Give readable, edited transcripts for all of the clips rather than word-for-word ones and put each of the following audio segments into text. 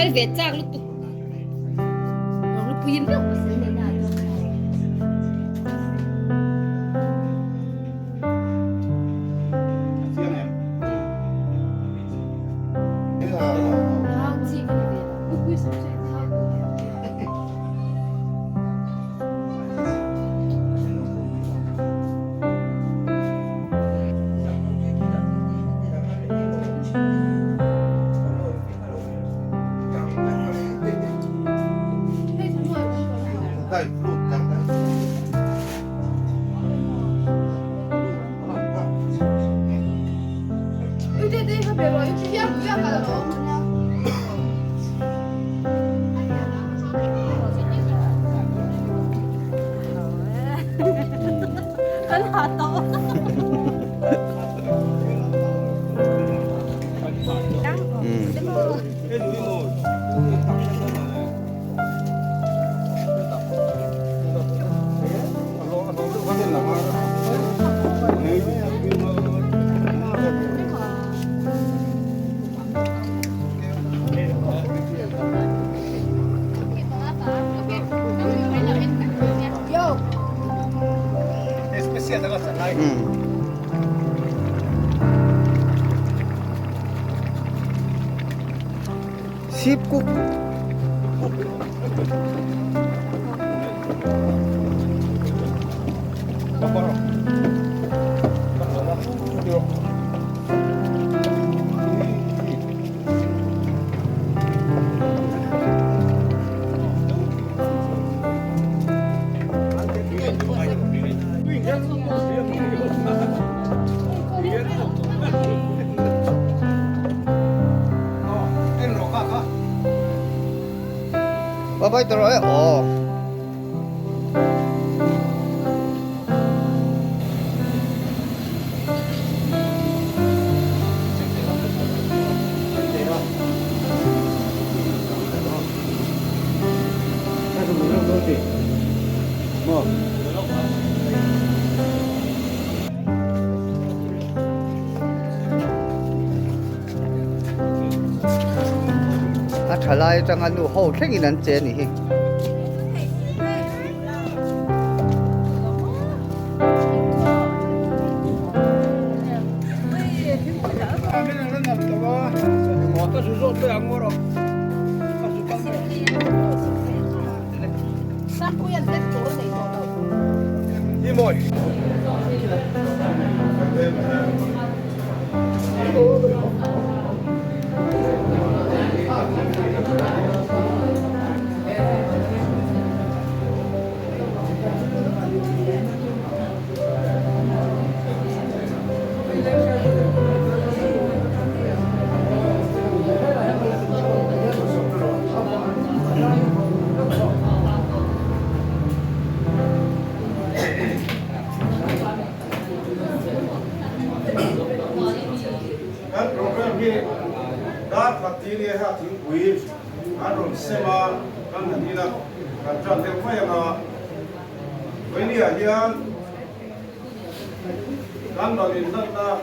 đây về trang lúc tụ lúc pin đâu 쉽고 바바이 들어요. trở lại trong anh đủ hậu khách in chế này đã phát triển đi ha tiếng quý anh rồi xem mà anh hình như là anh chọn theo phải là với đi ở here anh nói đến rất là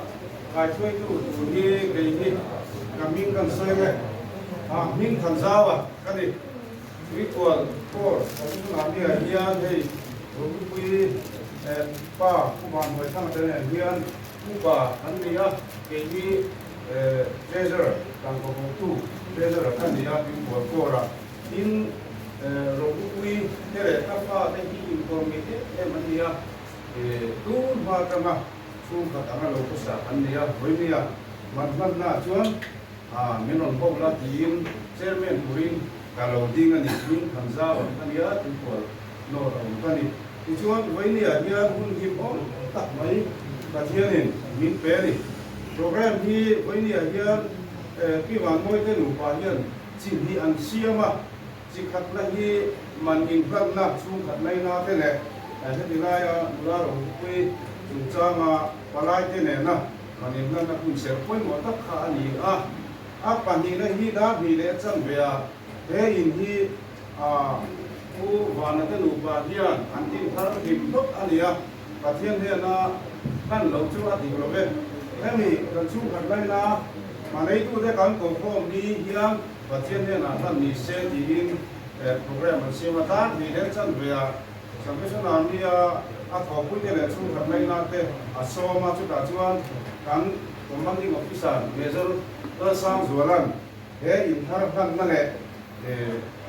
cái chơi chủ đi cái gì cả mình cần chơi cái mình tham gia vào cái gì quý của cô cũng làm đi ở here thì rồi quý ba cũng làm với thằng này here cũng ba anh đi á cái gì treasure đang có tu treasure kan dia di buat kora in rokui tere apa tadi informasi dia tu bahkan su kata lokus kan dia boleh mana na cuan menon bola tim chairman purin kalau dengan ini hamza kan dia tu buat no kan ini cuan boleh dia pun himpon tak mai bagian ini peri program hi với nia hian ki wan moi te nu pa hian chin hi an siama chi khat na hi man in phak na chung khat nai na te ne he ti lai a la ro pui chu cha ma palai te ne na man in na kun ser poi mo tak kha ani a pan ni na hi da bi le chang be a he in hi ku wan na te nu pa hian an tin thar him tok ani a pathian he na kan lo chu a ti lo ve em thì gần chung gần đây là mà lấy tu thế cán cổ phong đi hiang và thiên nhiên là thân đi xe thì in program mà xem mà ta thì đến chân về sản xuất làm đi thọ quý thế là chung gần đây là thế so mà chúng ta chuan cán công an đi ngọc phi sản về rồi tôi sang rồi lần thế in thang thânนั่นแหละ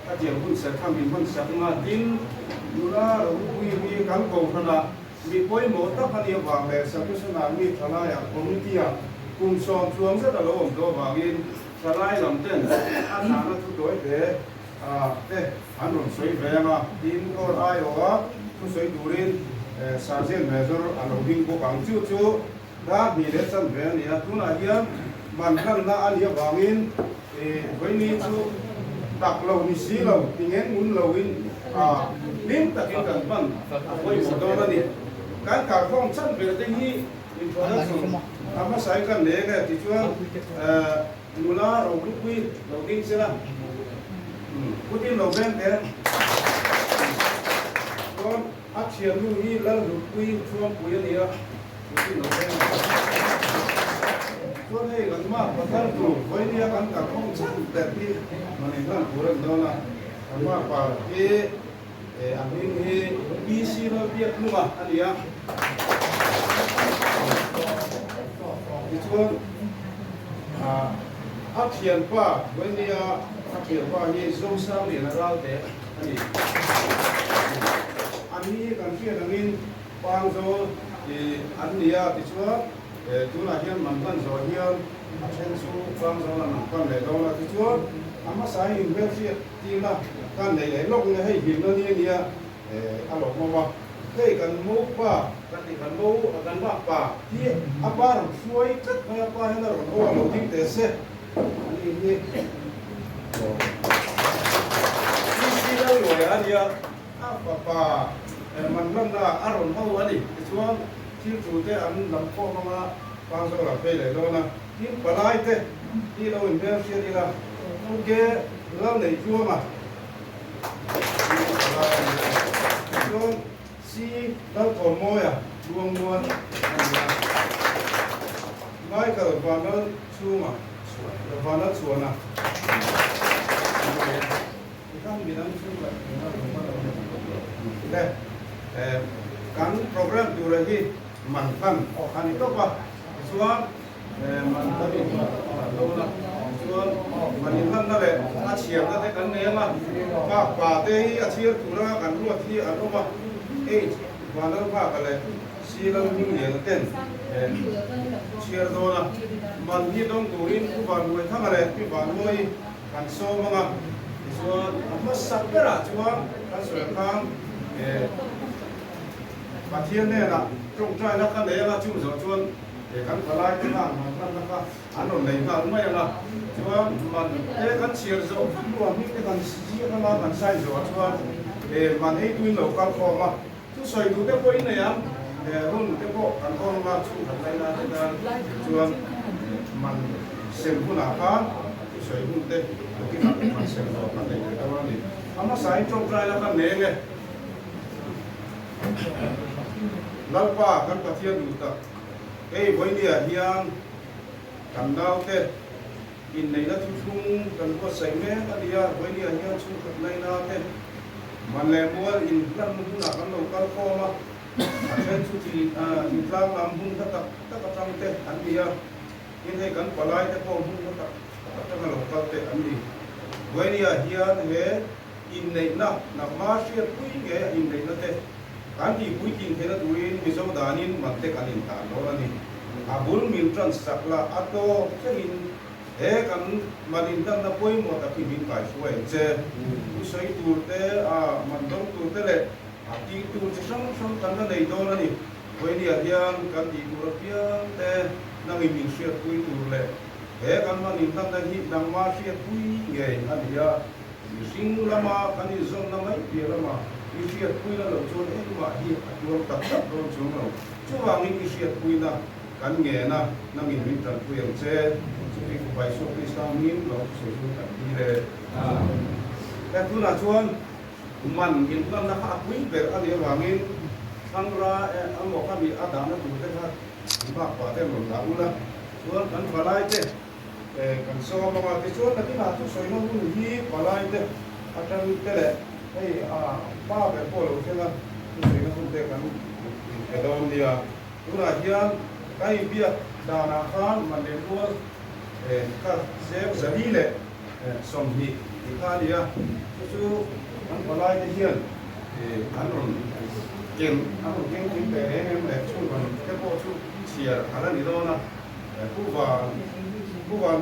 ถ้าเจียมหุ่นเสร็จทำมีหุ่นเสร็จมาดินดูแลเรามีการโกงขนาดมีป่วยหมดตั้งพันเดียววางเลยสังเกตสนามมีทลายคอมมิตี้กลุ่มชนช่วงเสร็จแล้วผมตัววางอินทลายลำเต้นอาหารทุกตัวเด็อันรุ่นสวยแรงดินก็ได้หรอทุกสวยดูรินสารเส้นเมจอร์อันรุ่นดิ้งก็กังจู่ถ้ามีเรื่องสันเวียนเนี่ยทุนอาเยียมันขั้นน่าอันเดียววางอินวันนี้จู่ตักเรามีสีเราที่เงี้ยมุนเราอินลิ้นตะกินกันบ้างไว้หมดตัวนี่การการฟ้องชั้นเป็นที่นี้อินโทรดักชั่นทำมาใส่กันเด็กที่ช่วยมูลาเราลุกวิ่งเราดิ้งเสียละพูดดิ้งเราเป็นแต่ก็อักเสียงลูกนี้แล้วลุกวิ่งช่วงปุยนี่ละพูดดิ้งเราเป็นช่วงให้กันมากประทับตัวไว้เนี่ยการการฟ้องชั้นแต่ที่มันเองนั่นผู้เรื่องนั้นนะมากกว่าที่อันนี้บีซีเราเรียกนุ่มอันนี้ที่ช่วงอักเขียนว่าวันนี้อักเขียนว่านี่ส่งสารนี่นะเราเด็กอันนี้กันเขียนอันนี้ฟังโซอันนี้ที่ช่วงตัวนั้นยังมันกันโซเฮียนเช่นสู้ฟังโซนั้นกันเลยเราที่ช่วงอามาสายอินเวสเซียทีละกันเลยลงให้หินแล้วเนี่ยอารมณ์ว่าเฮ้ยกันมูป่ากันที่กันมูกันว่าป่าที่อาบ้านช่วยจัดให้อาบ้านให้เราโอ้เราทิ้งแต่เสียอันนี้ที่เราอยู่อันนี้ป่ามันนั่นน่ะอารมณ์เขาอันนี้ช่วงที่จุดที่อันลำโพงมาฟังสลับไปเลยแล้วนะที่ปลายเต้ที่เราอินเวสเซียทีละโอเคเราในช่วงอ่ะช่วงซีเราถมมวยอ่ะช่วงมวยไม่ก็วันนั้นช่วงอ่ะวันนั้นส่วนอ่ะท่านมีนั้นช่วงแบบแต่การโปรแกรมดูแลที่มันท่านออกอันนี้ก็ว่าส่วนมันก็มีเราละส่วนมันท่านนั่นแหละอาเชียร์นั่นแต่กันเนี่ยมาป่าเตยอาเชียร์ตัวละกันรู้ที่อันรู้ว่าวันนั้นภาคอะไรซีเรายิ่งเหนียวเต้นเชียร์ตัวละมันที่ต้องดูอินผู้บอลมวยทั้งอะไรผู้บอลมวยกันโซ่มั้งส่วนมาสักเวลาช่วงการสวนทางประเทศเนี่ยนะตรงใจนักการเมืองชุ่มชวนกันทลายที่นั่นมันนะครับอันนั้นเลยนะไม่นะช่วงมันกันเชียร์จะรวมมีกันเชียร์กันมากันใส่จะช่วงมันให้ดูเราการฟอร์มาทุกส่วนดูเต็มไปเนี่ยรุ่นเต็มกันฟอร์มาชุ่มกันเลยนะช่วงมันเสียงผู้หนาฟ้าทุกส่วนรุ่นเต็มที่มันเสียงเรากันเลยแต่ว่านี่ทำมาใส่ตรงใจนักการเมืองเนี่ยนักว่ากันประเทศดูต่อวันนี้เฮียงกันดาวเต้อินในนัดชุ่มกันก็ใส่แม่กันเดียวันนี้เฮียงชุ่มกันในนาเต้มันแรงมัวอินนั่นมันหนักกันเรากันโคมาเช่นชุดที่ที่กลางลำหุ่นตักจังเต้อันเดียยินให้กันปลายแต่พอหุ่นตักจังเรากันเต้อันนี้วันนี้เฮียงอินในนักมาเชียร์คุยเงี้ยอินในนัดเต้การที่คุยจริงเท่านั้นดูอินมิโซดานินมันเตกันอินตาโน่นนี่อาบุลมิลทรันสักละอัตโตเช่นกันมันอินตั้งแต่ป่วยหมดแต่ที่มินกายช่วยเจ้ผู้ใช้ตัวเตมันต้องตัวเตเลยที่ตัวจะช่างกันนั่นในโน่นนี่วันนี้ยังกันที่ตัวเพียงแต่นั่งมินเชียร์คุยตัวเลยกันมันอินตั้งแต่ที่นั่งมาเชียร์คุยเงี้ยอันนี้สิ่งละมากันนี่ส่งละไม่เพียละมาอิเชียคุยแล้วเราชวนมาที่รวมตัดตัดรวมชวนเราช่วงนี้อิเชียคุยนะกันเงี้ยนะนั่งอินวินตัดคุยอย่างเช่ช่วงนี้ไปสุขที่สามีเราช่วยกันดีเลยแต่ทุนชวนมันอินกันนะคุยแบบอะไรว่างี้ทั้งราอันบอกว่ามีอาดามนะดูแต่ถ้ามากกว่าแต่หลงหลงนะ ตัวนั้นปลายเต้กันซ้อมมาที่ชวนที่น่าจะสวยน้องหุ่นที่ปลายเต้อาจารย์เต้เลยไอ้ป้าแบบพวกเราใช่ไหมสวยน้องหุ่นเต้กันกระโดดเดียตัวอาเจียนใกล้เบียดดานาคานมันเลี้ยงตัวก็เซฟสลีเลยสมหีที่ข้าเดียจู่ๆมันปลายเทียนอันนั้นเก่งอันนั้นเก่งจริงแต่เองแบบช่วยมันแค่พอช่วยเชียร์อะไรนี่ด้วยนะผู้ว่า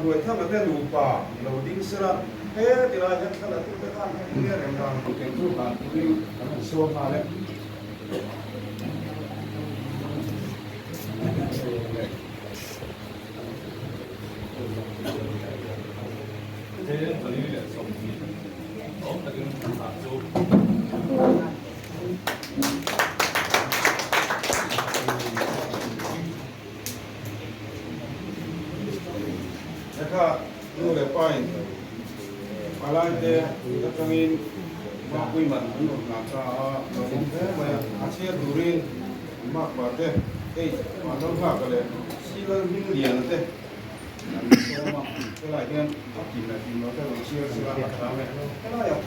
ด้วยถ้ามันได้รูปะเราดิ้งสระที่เราจะขนาดที่ไปข้างให้เนี่ยเรื่องการเก่งผู้ว่าที่มันส่วนมาเลยนะครับดูเลยไปอะไรเดี๋ยวจะมีมาคุยมันหนุนหนักจ้าผมแค่มาอาเซียนดูรินมากกว่าเด้มาต้องพากันเลยซีเรื่องยิ่งเรียนเด้นั่นเชื่อมาเวลาเรียนทับกินอะไรกินเราแค่ต้องเชื่อเชื่อมาทำเลยแค่ไหนอ่ะ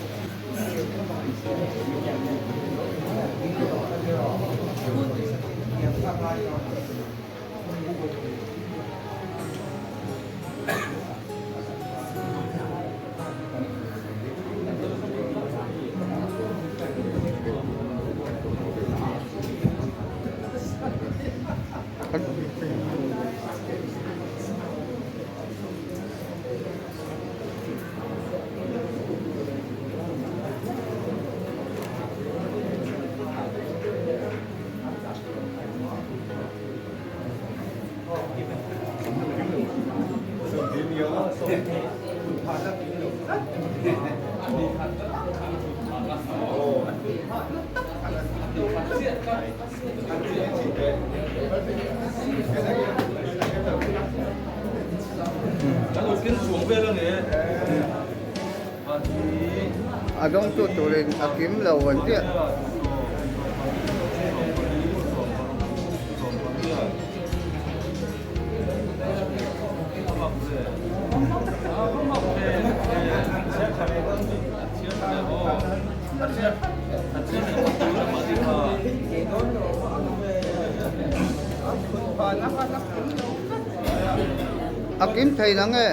Adong tuturin akim lawan dia. Akim thầy nắng nghe.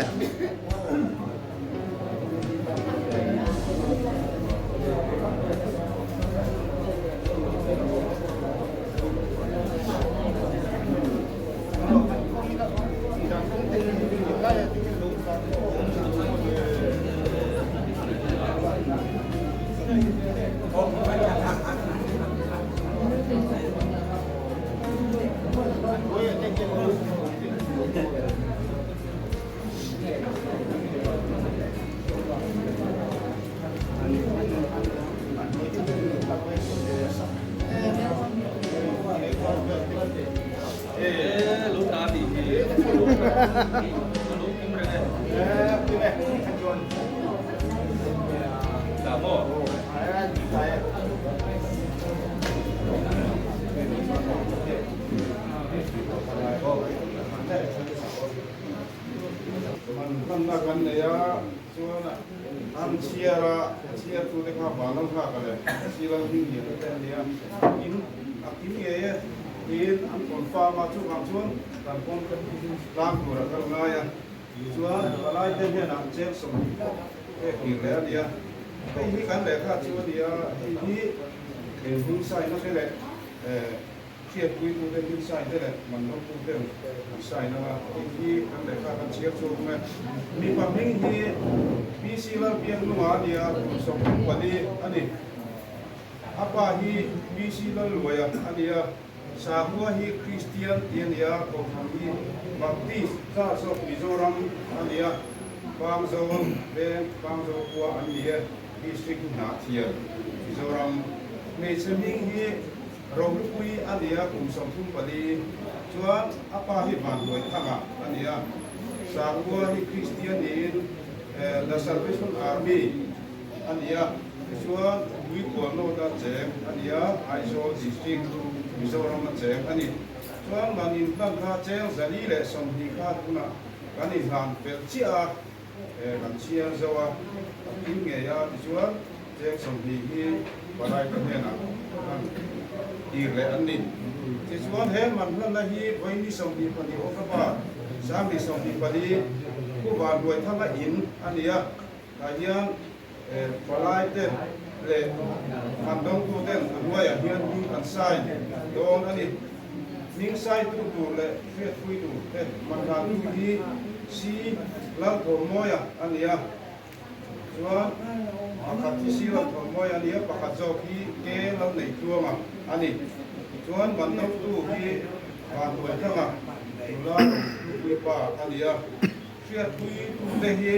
มันนักกันเนี่ยส่วนอันเชียร์ตัวเด็กข้าบ้านเราข้ากันเลยเชียร์วิ่งอย่างเงี้ยเนี่ยอินอินเอ๋อินอันคนฟ้ามาชุกคำชวนแต่คนก็ร่างตัวเราง่ายส่วนอะไรเต็มเนี่ยนักเจ็บสมกินแล้วเดียวไอ้ที่กันเลยข้าส่วนเดียวไอ้ที่หุ่นใส่นั่นใช่เลยเทียบคุยตัวเป็นหุ่นใส่ได้เลยมันต้องพูดเรื่องหุ่นใส่นะครับไอ้ที่กันเลยข้ากันเชียร์ชมไงมีความมิ่งที่มีศิลปินหนุ่มเดียวสมบูรณ์กว่านี้อันนี้อาปาฮีมีศิลป์รวยอันนี้สาหัวฮีคริสเตียนเดียนยาของทำฮีบัพติสต์ซาสกมิโซรัมอันนี้บางโซนเบงบางโซนกัวอันนี้ดิสตริกนาเทียมิโซรัมในสมิงฮีเราคุยอันนี้กลุ่มสมทุนปดีชวนอาปาฮีบันรวยทั้งอันนี้สาหัวฮีคริสเตียนเดียนThe Salvation Army อันนี้ช่วยวิกรโนดาเจมอันนี้ไอโซดิสตริกมิโซรัมเจมอันนี้ chuan manin tan kha cheng zali le som hi kha tuna kan in han pel chia kan chia zawa in nge ya chuan cheng som hi balai kan hena kan le an nin ti chuan he man hlan na hi voi ni som hi pani o ka ba sam ni som hi pani ku ba ruai thanga in ania ta hian balai te le han dong tu ten ruai a hian ni kan sai don ani ning sai tu le fe thui tu te man han tu hi si lam ko moya ania chuan pakhat hi si lam ko moya ania pakhat zo hi ke lam nei tuama ani chuan man dong tu hi ban ruai thanga la tu pa ania fe thui tu te hi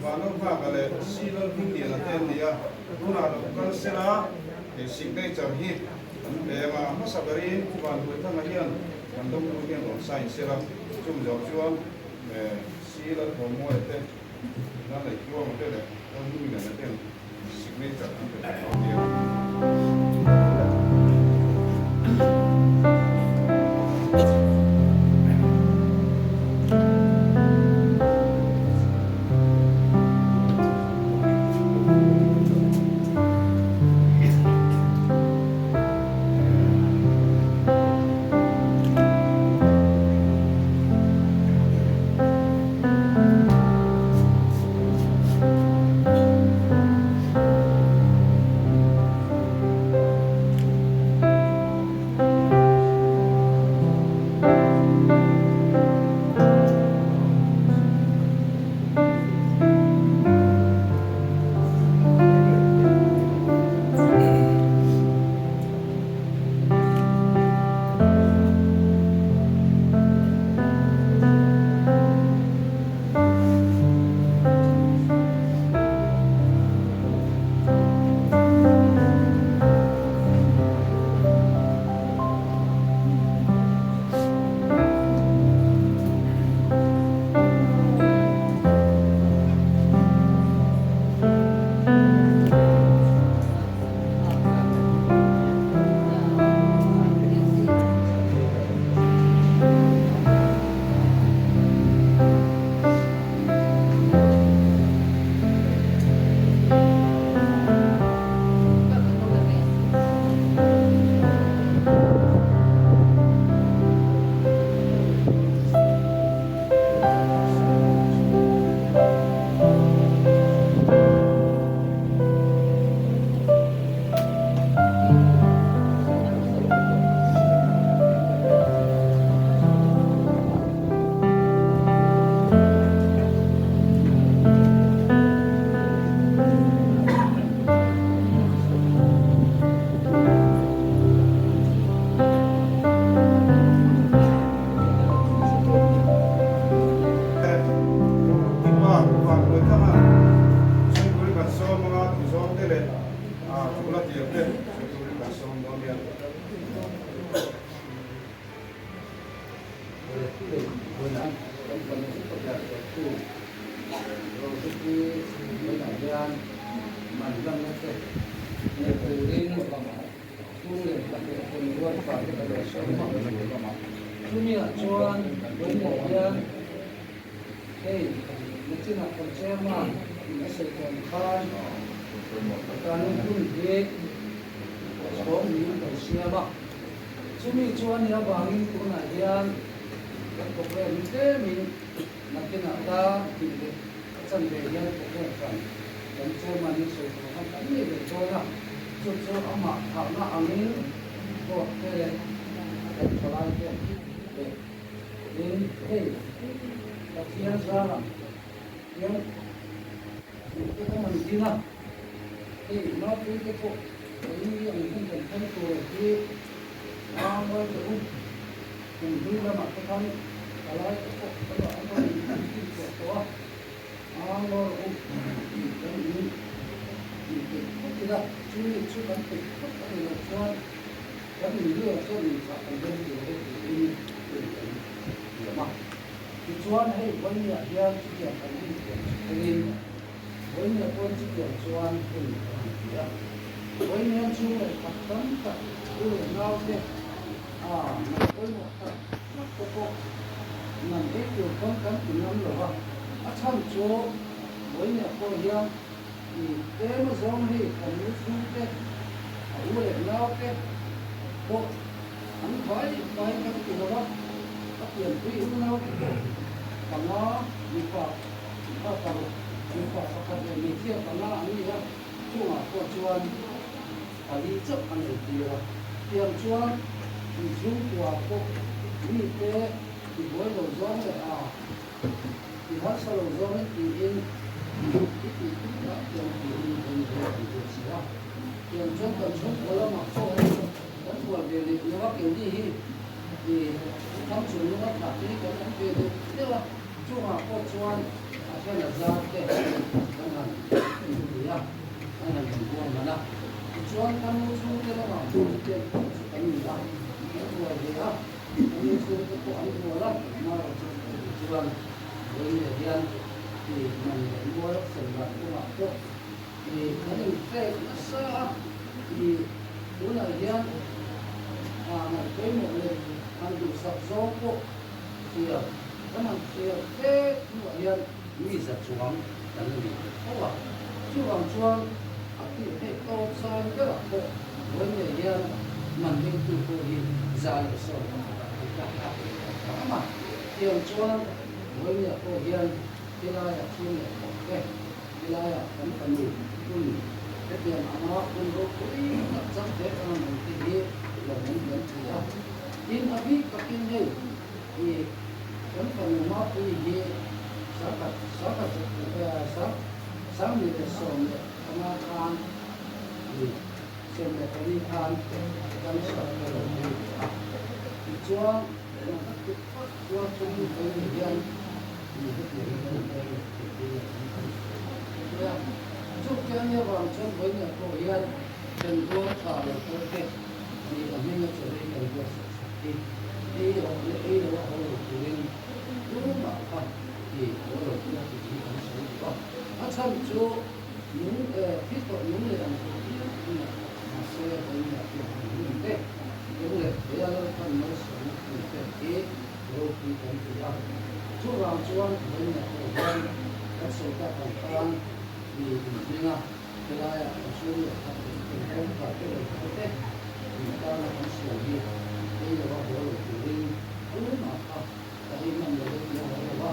vanong pha kale si lam hing ni la ten nia tuna lo kan sera signature hi ma masabari ban ruai thanga hian man dong tu hian on sign sera chung zo chuan si lam ko moya te na nei tuama te le on ni na ten signature hi te chuan hei voi ni hian chi tiang kan ni in voi ni pon chi tiang chuan hei ya voi ni chu le khap tam ta u nau te ngày cuối một tập cô nằm cái điều con cắn từ năm rồi à chăm chú với nhà cô hiền thì cái mà giống thì còn như xuống cái ở đây nào cái bộ anh phải cái gì đó các tiền quý ứng nào còn nó bị phạt còn bị phạt các cái bị thiệt còn nó anh gì á chung là cô chuan ở đi chấp anh ấy đi rồi tiền chuan thì chung của cô đi thế thì với đầu gió này thì hết sau đầu gió ấy thì in thì đã tiền thì in thì gì đó tiền chuan cần chung của nó mặc cho vẫn còn về thì nó kiểu đi thì thăm chúng nó đặt cái vấn đề tức là chung là cô chuan cái là ra cái anh là buồn mà nào chuan thăm chung cái là cái anh là cái buồn gì á anh chung cái của anh buồn lắm mà chuan với người dân thì mình mua đất sườn mặt của họ tốt thì cái mình sẽ nó sợ thì đúng là dân mà cái một lần ăn đủ sập gió cô thì cái mà thì cái mọi dân nghĩ sập xuống là người không à chứ còn chuông thì cái câu sai rất là khổ với người dân mình nên từ cô đi ra được sâu mà tiền chuông với nhà cô dân thì là chuông này ok thì là phần nhiều cái tiền nó cũng có quỹ lập sắp xếp cho mình thì là những vấn đề đó in ở biết các kinh này thì vẫn phần nó thì sáng người ta sống ở mà ăn thì xem là cái đi ăn cái nó sống ở đâu thì chúa chung với người dân thì cái gì chúc cho anh em chung với nhà cô dân đừng có thở được ok thì ở bên nhà trở nên đừng có thì đi ở đây là họ thì nên đúng mà không thì có được cái gì cũng sẽ có ở trong chỗ những thiết thuật những người làm mà xe với nhà cô những cái những người để nó phần nó sống thì cái rồi thì cũng thì đó chú vào chú ăn với nhà cô dân các số các phần ăn thì mình cái này là số lượng không phải cái lời nói thế người ta là con số gì đây là bao nhiêu là phụ huynh đúng mà không tại vì mình là cái điều đó là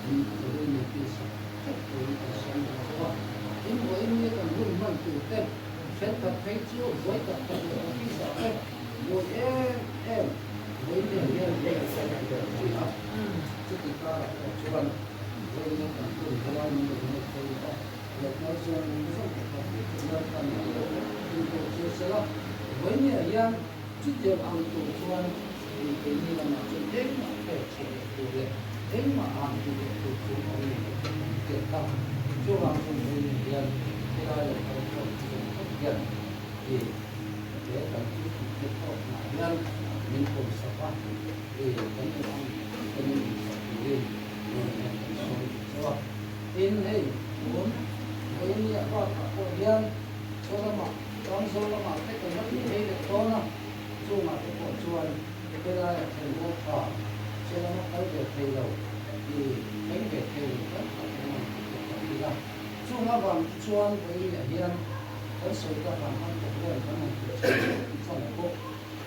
mình phụ huynh nhiều khi sẽ rất phụ huynh phải xem đó đến với như là luôn mình tự tên sẽ tập thấy chiếu với tập tập được khi sợ đấy rồi em với những người gì đó chứ thì ta là chú anh với những cái người ta làm những cái đó được nói chuyện rất là tốt chúng ta cần chúng tôi chia sẻ với nhà dân trước giờ ăn tủ chuan thì cái như là mà chuyện đến mà phải chỉ để đến mà ăn thì để tủ chuan mình tiền tâm cho vào cùng với nhà dân cái đó là cái không gần thì để cần cái tốt mà dân mình cùng sẽ phát thì cái như ăn cái như đi rồi in hay muốn với nhà khoa học dân số là mặt con số là mặt cái còn rất nhiều được có nó dù mà cái cổ chuồn cái đây là thành vô thọ cho nó có việc thầy đầu thì mấy việc thầy rất là cái là dù nó bằng chuồn với nhà dân có sự ta bằng ăn của người có một cái trong một bộ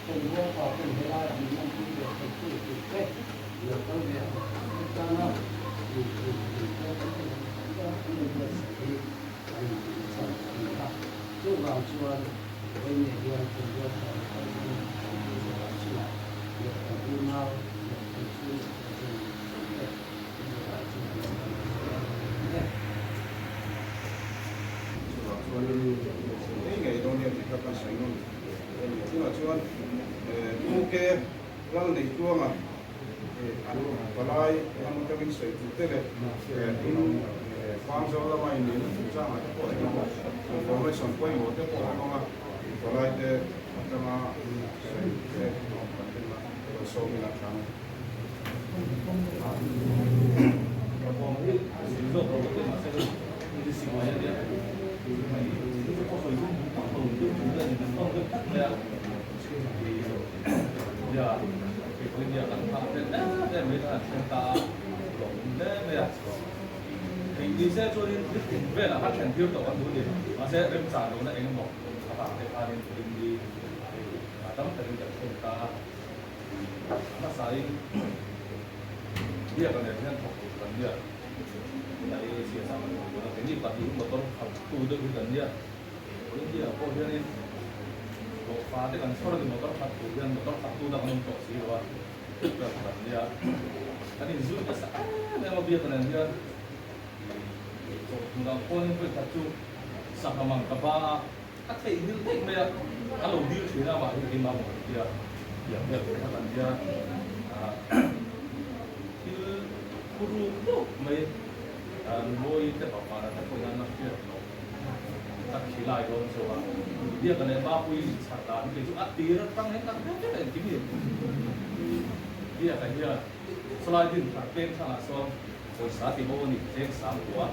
thành vô thọ thành cái đây là mình làm cái việc thầy tự cái được có việc cho nó thì cái chú vào chùa với nhà dân cùng với họ được yêu nhau cái ngày đầu tiên thì các bạn sẽ nói nhưng mà chuan ok lần này chua mà anh có lại anh có biết sự thực tế đấy quang số là mai này chúng ta mà có thể có information quay một cái bộ nó có lại để chúng ta sẽ số mình làm sao Yeah. đi xe cho nên về là phát triển tiêu tổ ăn đúng đi mà sẽ đem trả đúng là anh một các bạn để pha lên đi tấm cái được chúng ta nó sai dia kan dengan fokus dia dari siasa mana ini pasti motor tu itu kan dia kalau dia apa dia ni kalau pada kan soal motor satu dia motor satu dah kan untuk siapa kan dia tadi zoom dah memang dia kan dia tentang pun pun satu sama mangkapa apa ini dia kalau dia sudah apa ini mau dia yang dia kan dia guru tu mai loi te papa na ko na dia tak khilai lon so dia kan ba pui chata ni chu atira tang he tak te ti dia kan dia selain din tak pen sana so ko sa ti mo ni teng sam tua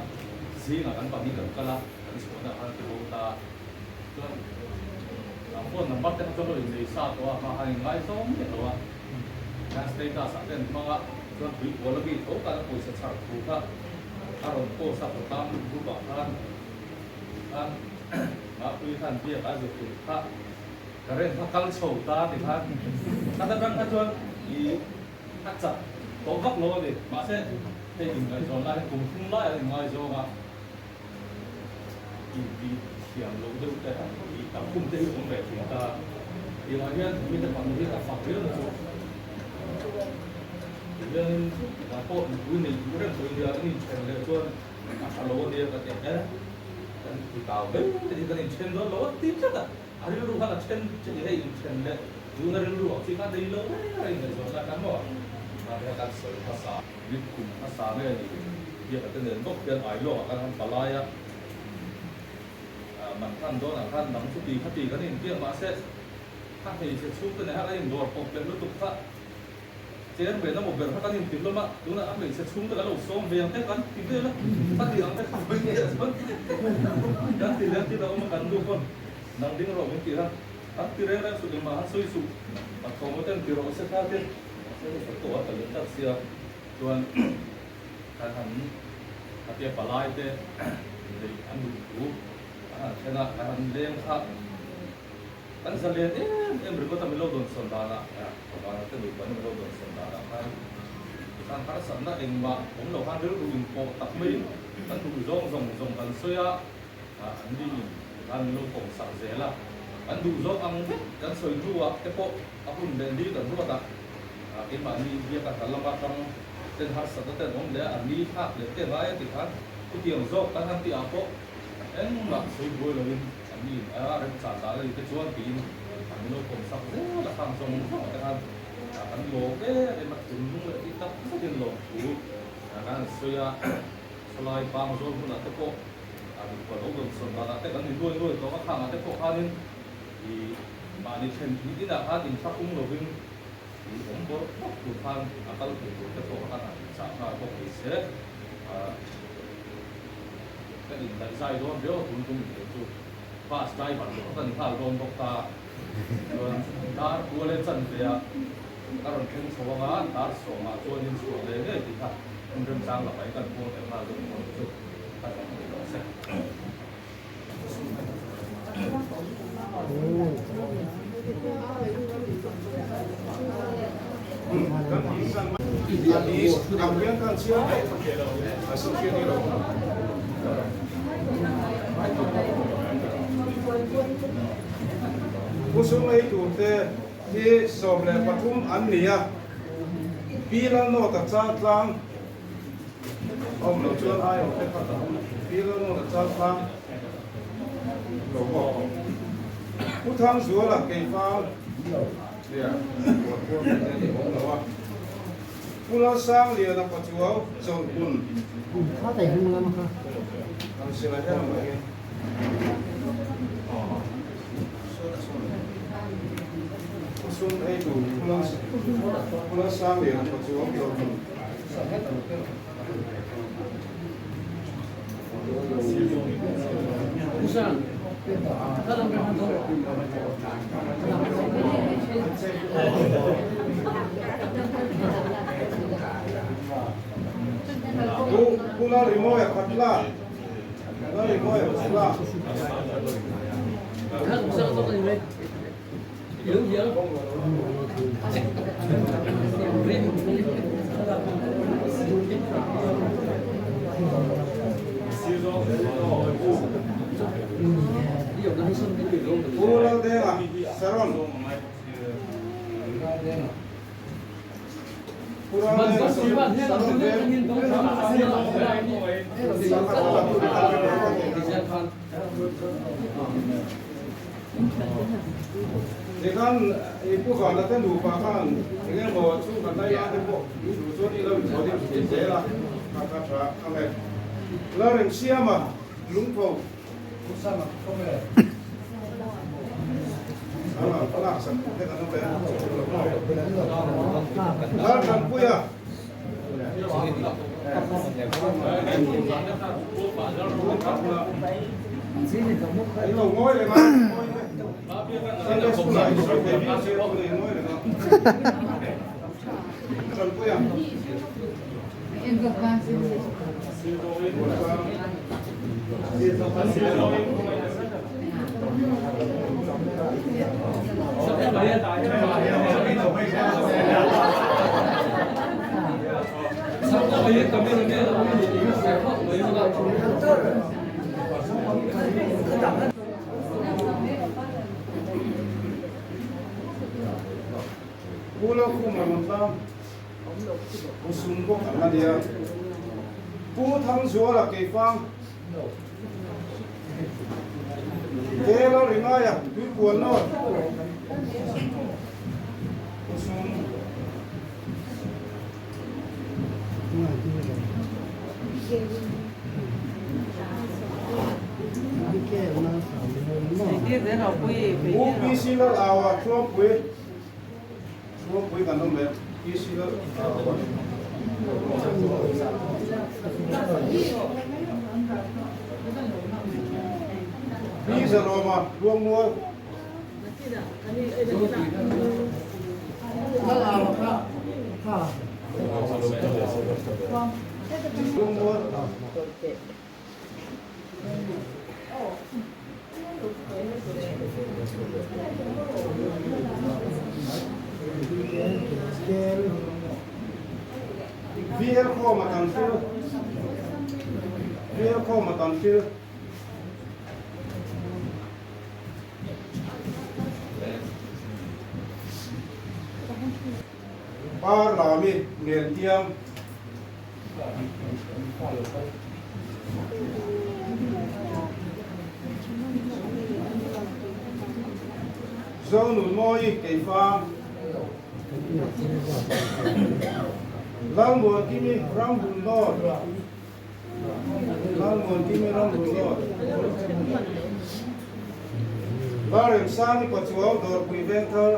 si na kan pa ni kan kala kan so na han ti mo ta phone number te cho lo ni sa to ma hai ngai so ni to na status sa ten mgaส่วนผีหัวระบีโอ้การปุ๋ยสัตว์ถูกครับอารมณ์โตสับตามรูปแบบนั้นมาคุยท่านเพียการสุดครับกระเร่งพักกันโฉบตาติดท่านท่านตั้งท่านชวนอีทักษะโตพักโลดิมาเส้นให้ถึงกันชนไล่กลุ่มทุ่งไล่อะไรง่ายโจมาอีดีเสียงลงด้วยแต่อีกับคุ้มเตะของแบบถึงตาอีกอย่างนี้มีแต่ฝั่งที่กับฝั่งเยอะเลยyang apa ini bukan dia ini channel itu kalau dia kata dan kita tahu jadi kan channel lo tidak ada hari lu kan channel channel juga lu sih kan dari lo ini juga kan mau ada kan soal bahasa hukum bahasa dia kata nentok dia ayo akan palaya mantan don akan bang suti hati kan ini dia masih kan ini sesuatu yang ada yang dua pokok lu tuh Jangan benar mau berapa kan yang tidur mak, tu nak ambil secung tu kalau som yang teh kan tidur lah, tak dia angkat apa ni sebab, dan tidak makan dulu pun, nanti orang mungkin kan, tidur lah sudah mahal susu, kemudian tidur sekali, saya berdoa kalau tak siap, tuan kan tapi apa lain deh, dari anu tu, kena kan lem tak. Kan saya lihat berikutnya melo don sondana ya orang itu bukan melo don sondana kan karena sana yang mak lo kan dulu impor tak main kan dulu zong kan saya andi kan lo kong sakzela kan dulu ang kan saya dua tepo aku bendi kan dua tak iman ni dia kata lemah kang dan harus ada dia andi hak dia raya tikan itu yang zong kan nanti apa mak saya boleh lagi ini ada cara itu cuan pin, kami lo konsep lah langsung kan, kan lo emak cenderung kita mungkin lo tu, kan saya selain pangsul pun ada kok, ada kalau belum sebentar ada kan dua kalau kan ada kok kan di mana cenderung ini nak kan insafung lo pun di umur tuhan atau itu kok kan sama kok bisa, kan dari saya doang dia untung itu. Pas day baru kan hal ron dokta, dar boleh cendera, kalau keng soalnya dar soalnya tuan yang soalnya ni kita mungkin sang lah kan boleh hal ron itu, kan Hadis kemudian kan siapa asal kiri lo. Kusum itu di sebelah patung ania, bilang no tak caklang, om lo jual ayo bilang no tak caklang, lo utang jual lah kefal, dia buat jadi om lo pulau sang dia dapat jual jual pun, Ada yang mana? kalau silahkan lagi. Kusum itu pulau sang dia dapat jual jual pun. Bukan. Dalam berhantar. pula rimo ya khatla na rimo ya khatla Hãy subscribe cho kênh Ghiền Mì Gõ để không bỏ pula de la saron pula Dengan ibu kalau kan lupakan dengan bawa tu kan saya ada bu itu ni lah jadi saya lah kakak saya kami lah yang siapa lumpau sama không phải sama pelak sama kita kan sampai lah kan puya ini lo ngoi le kan saya dah sudah saya dah saya boleh ngoi le kan kan puya pulau ku malam usung kok kan dia pu thang suara ke fang kelo ringaya tu kuan no usung pu pi la awa chuo pui kan dom le pi la awa Đi giờ rồi mà luôn mua luôn mua VL kho mà tàn phiêu VL kho mà tàn phiêu ba là mi miền tiêm dâu nụn môi cây pha lang buồn kimi ram bùn lo lang buồn kimi ram bùn lo ba rem sang ni có chuao dor pui ven thar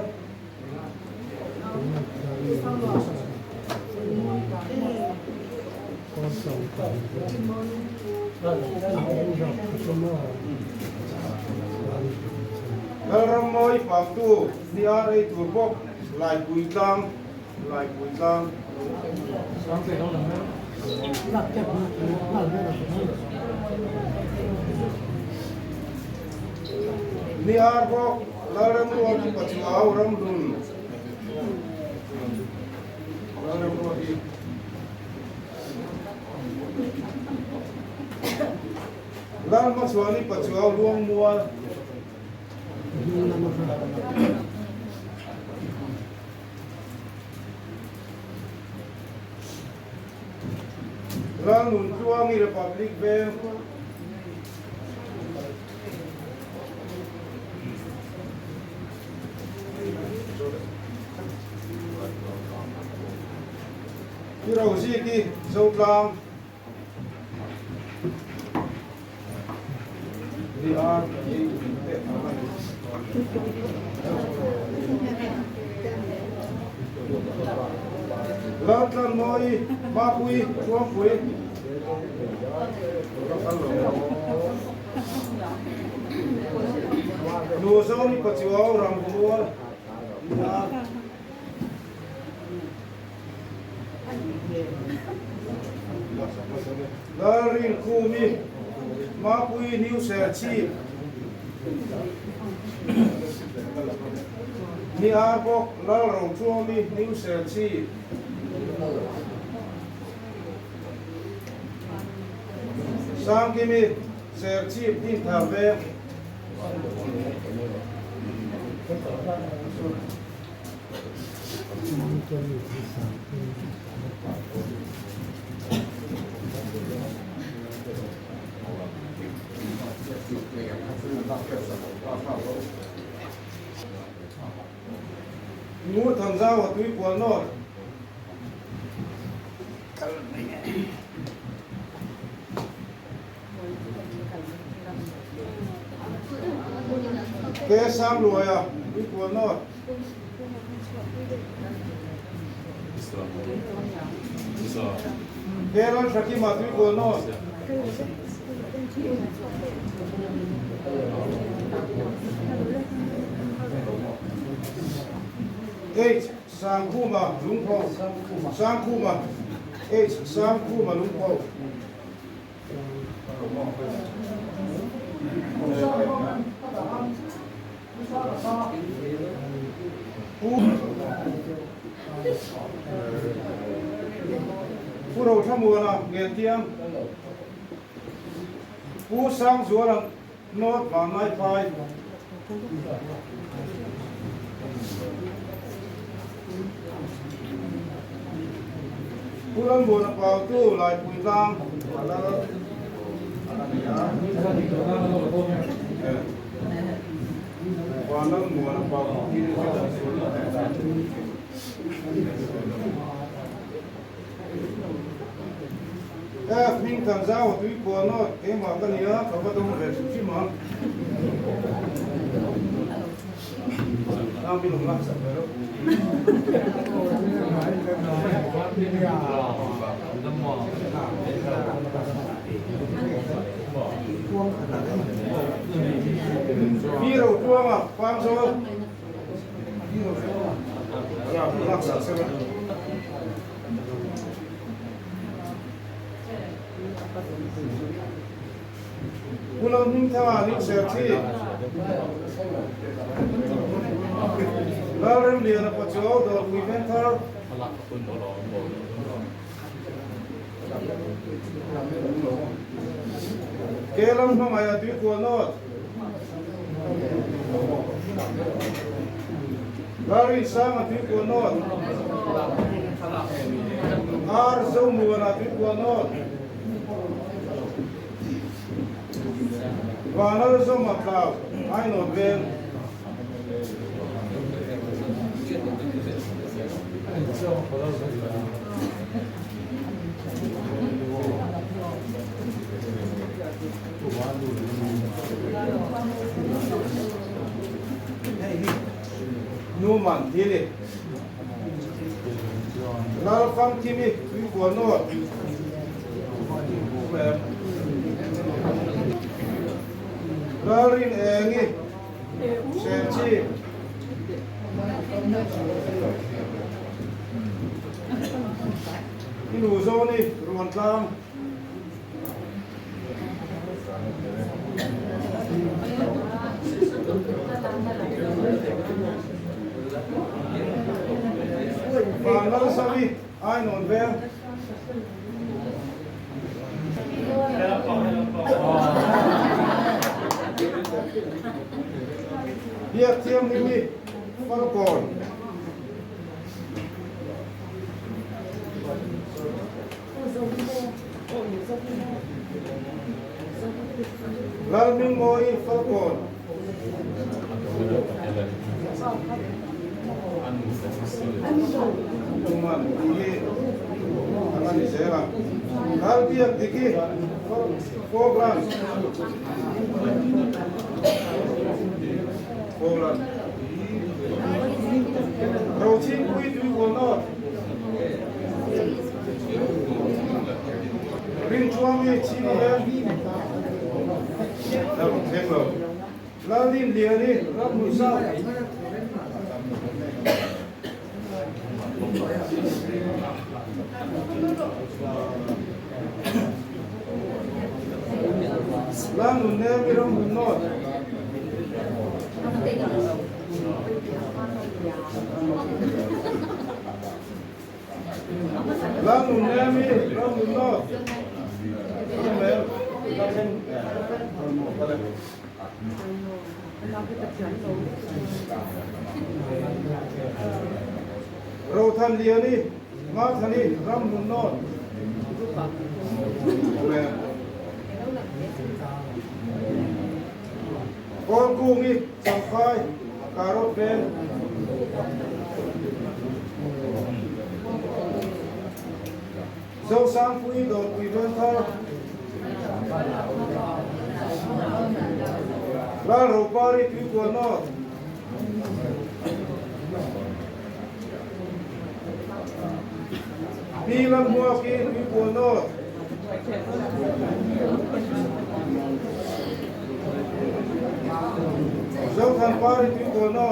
ram môi phàm tu đi ar ei tur bok lại bùi tang ni ar bok la ram ro ki pachuao ram dun la ram ro ki la ma swani pachuao luang mual Lang nun tuang i Republic Bank Kira usi ki Zotlang di ar Latlan moi mapui tuapui Lu zau ni pachuao ram bual la lalrin kumi mapui new serchi ni arbok lal rong chuami new serchi sang kimi serchi tin thabe ngu tham gia vào túi quần rồi cái sang rồi à túi quần rồi cái đó là cái mà túi quần rồi H sang khu mà lúng phong sang khu mà H sang khu mà lúng phong khu đầu tham mùa là nghề tiêm khu sang rùa là nốt và mai phai Pulang buat apa tu lai pulang, pulang buat apa ini mình tham gia vào túi quần nó cái mà cái này có bắt đầu về chứ mà đang bị lủng lẳng sập rồi đi đầu chuông à quang rồi đi đầu chuông à bị lẳng sập rồi pulang ning thawa ning serthi lalrem lian apa chaw do event thar kelam no maya tu ko not lari sama tu ko not ar zo muana tu ko not và nó do mặt vào ai nổi bên nu man thế này nó phăng kimi quý của nó Larin engi serchi ilu zoni ruan tlam và nó sabi ai non ven Dia tiêm ini Falcon. Lalu moi Falcon. Cuman ini akan diserang. Lalu dia dikit 4 gram. Poland. Đầu tiên quy tùy của nó. Rin chuông như chi đi đâu thêm rồi. Lao đi liền đi,รับมือsao. lang nun ne mi ram nun no lang nun ne mi ram nun no me la chen mo pa le ro than lia ni ma thani ram nun no me con cung đi chẳng phai cà rốt đen dâu sang phui đột quỷ đơn thao la rô pa đi quý quần nó đi lần mua kia quý quần nó dâu thằng pa đi quý quần nó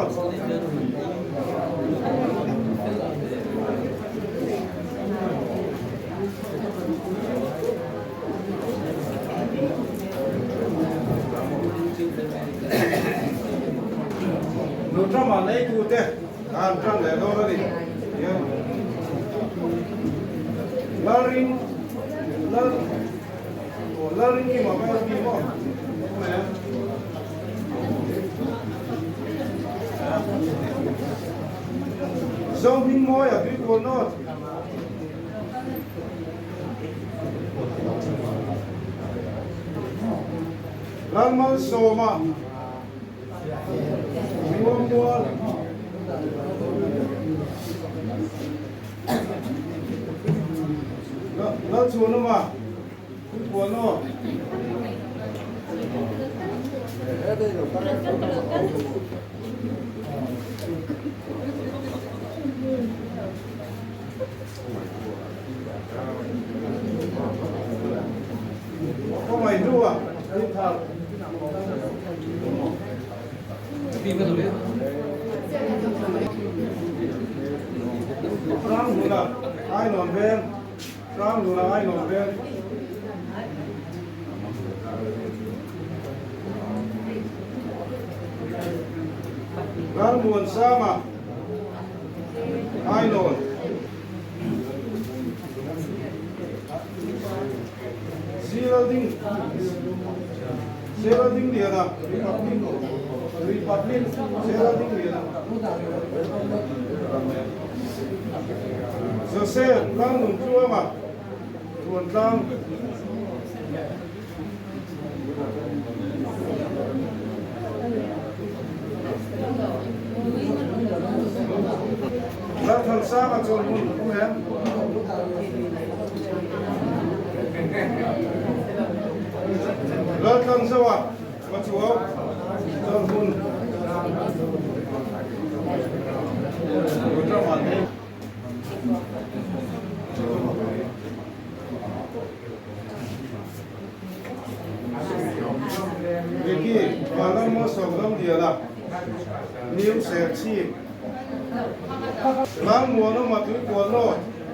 nút trong mà lấy cụ thế ăn trong để đâu đó đi larin larin ki mà phải đi mà mẹ dâu hình môi à quý cô nó lan mal sô mà mua nó chuồn nó mà cuốn nó có mày đua đi thằng phim cái đấy rang luôn là ai nón ven rang luôn là ai nón ven rang buồn sa mà ai nón Sirading dia na Republic Sirading dia na so se lang nun chua mà tuần lang lang thằng sa mà chôn mun cũng em lang thằng sao à mà chúa chôn mun Vicky, malam mo sobrang dia lah. New seksi. Lang mo no matu ko no.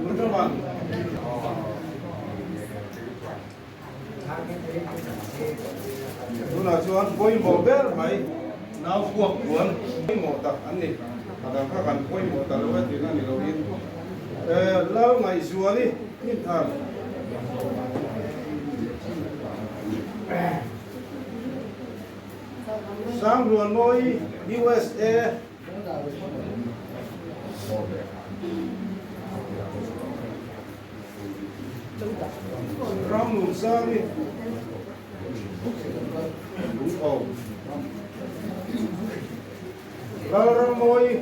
Betul man. Tuna chuan boy mo ber mai. Now kuak kuan mo tak ani. Kadang kan boy mo tak lewat di nang dilawin. Lau ngai zuali ni thang. Sang ruộng môi USA ram lùn sang đi đúng ổ ram môi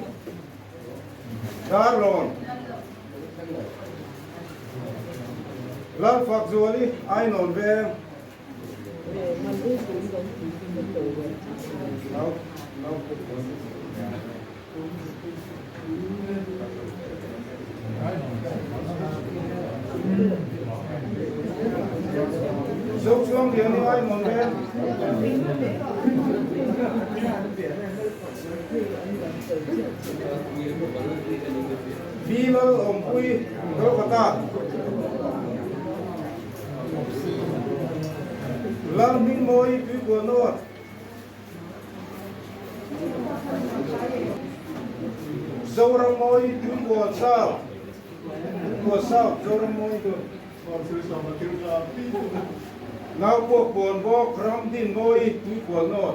đá ròn lan phật rùa đi ai nổn về dốc xuống điện đi ai muốn bên vì là ông quy đâu có ta lan minh moi tui của nó dâu răng moi tui của sao dâu răng moi tu ngao cuộc buồn vô ram tin moi tui của nó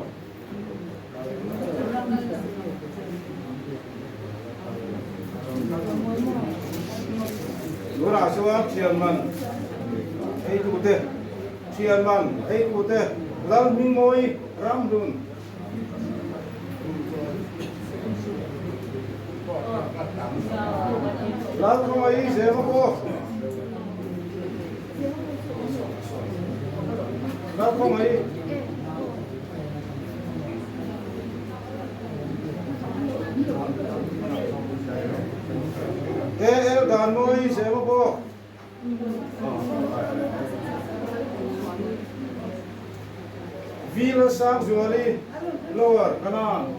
lúc nào xưa thiền man ấy tu te thiền man ấy tu te lan minh moi ram dun lan không ấy dễ mà cô lan không ấy el đàn moi dễ mà cô Vila sang Juali lower kanan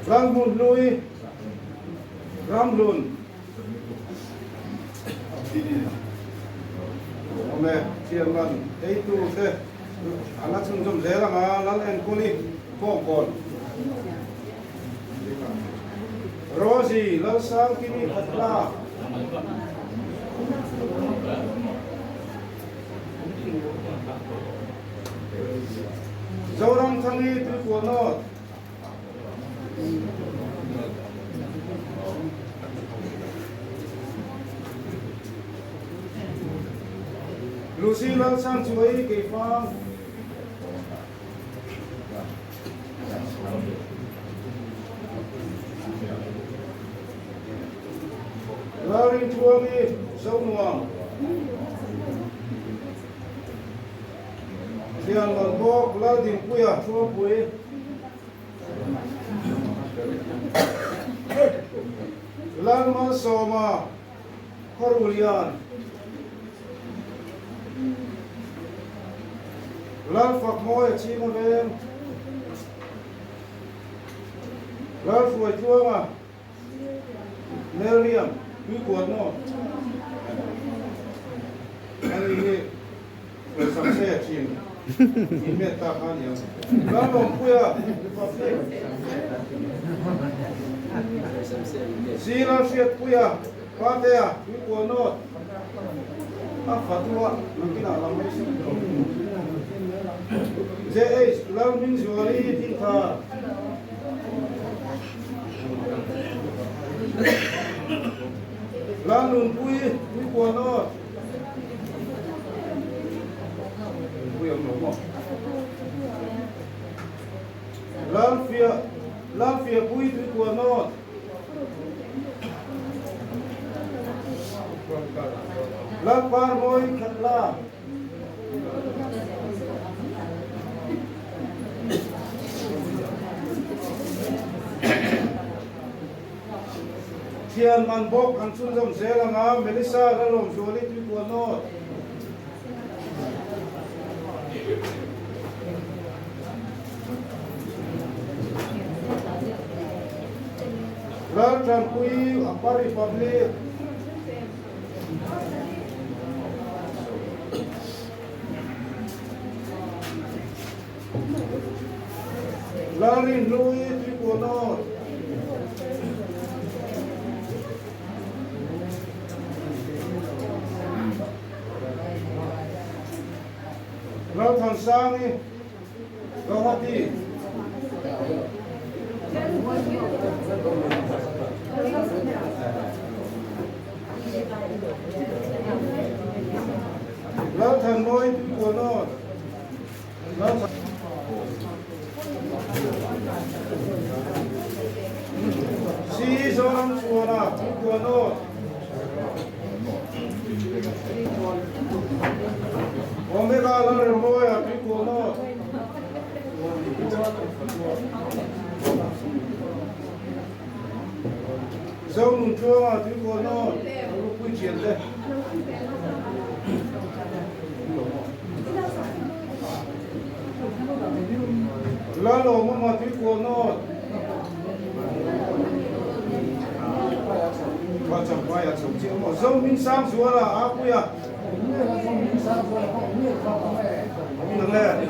Rang mun lui ram lun ome chiang man ei tu te ala chung zum zela nga lal en kuli ko kon Rosie lal sang kini khatla Zoram thangi tu ko no Lucy lal sang chuai ke fang Larin chuangi sâu nuang Dian man bok lal din puya chua pui Lan man soma Korulian Lan phak moi chi ma ven Lan fuai chuanga Meriam quý quần nó anh đi về sắm xe chìm nhìn mẹ ta khá nhiều đang lòng quê xí lan xiết quê qua tè quý quần nó phát thua nó cái nào làm mấy xí dễ ấy lan minh duy tin thà lan lùn quý của nó quý ông nó lan phía quý của nó lan par môi khát la Thian man bok kan sun jom zela nga Melissa la lom joli tu ko no Ral tran kui Upper Republic Larin lui tu ko no Ral thằng sang đi, Ral hati. Ral thằng môi của nó, Ral si số năm của nó. Omega la remoya pico no. Dâu nung chua mà pico no. Lúc quy chiến đây. La lo mà pico no. qua chẳng qua ya chồng chịu một dâu minh sang xuống là áo quy à mình lên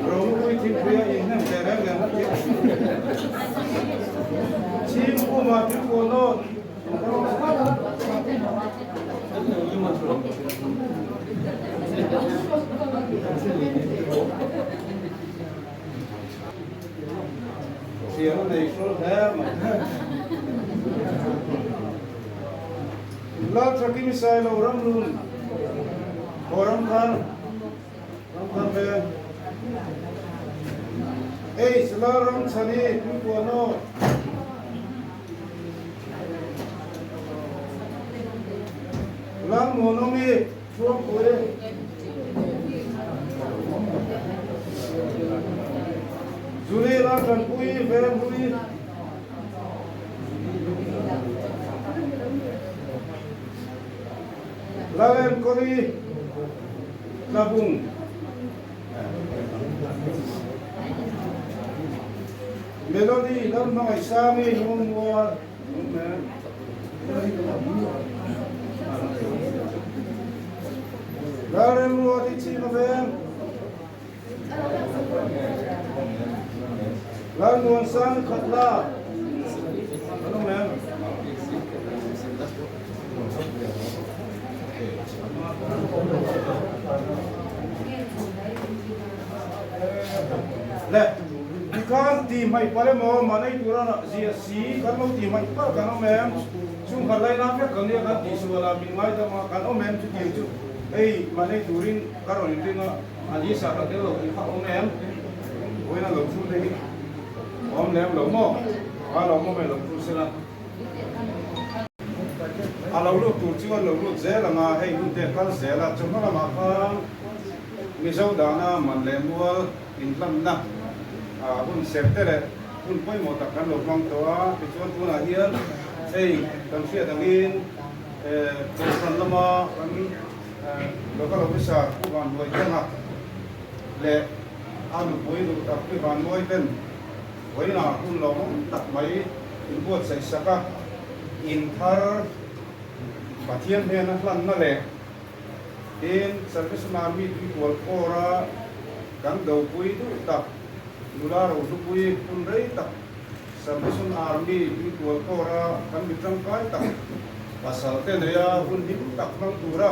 rồi quy thì quy in nem để ra gần hết chim của mà chim của nó tiếng này số thế mà lát cho kinh sai lâu lắm luôn có lắm khăn về ấy là lắm sani cũng có nó lắm mồm nó mi chuông cuối Juli la kan pui ve pui la len kori la bung melody lam mai sami hum wa la len wa ti chi ma ve lan nuan sang khatla ano ma'am le dikan ti mai pare mo manai turana zia si kan mo ti mai pa kan o ma'am chung khalai na fe kan ya kan ti su wala min mai da ma kan o ma'am chu ti chu ei manai turin karon ringa ali sa ka de lo ki ha o ma'am oi na lo chu de om nem lo mo lo mo me lo tu sila lo lu tu chi lo lu ze la ma hei lu te kal ze la chom la ma kha mi zo da na man le mo in lam na hun sep te le hun poi mo ta kan lo mang to a ti chuan tu na hian ei kan sia dang in ko san la ma kan lo ka lo bisa ku ban loi ta ha le lu poi lu ta ku ban loi ten với là hun lo đặt máy in buat sai saka in thar pathian he na hlan na le in service army tu wal ora kan do pui tu tak lula ro tu pui kun rei tak service army tu wal ora kan bitang kai tak pasal ten ria hun dim tak nang tura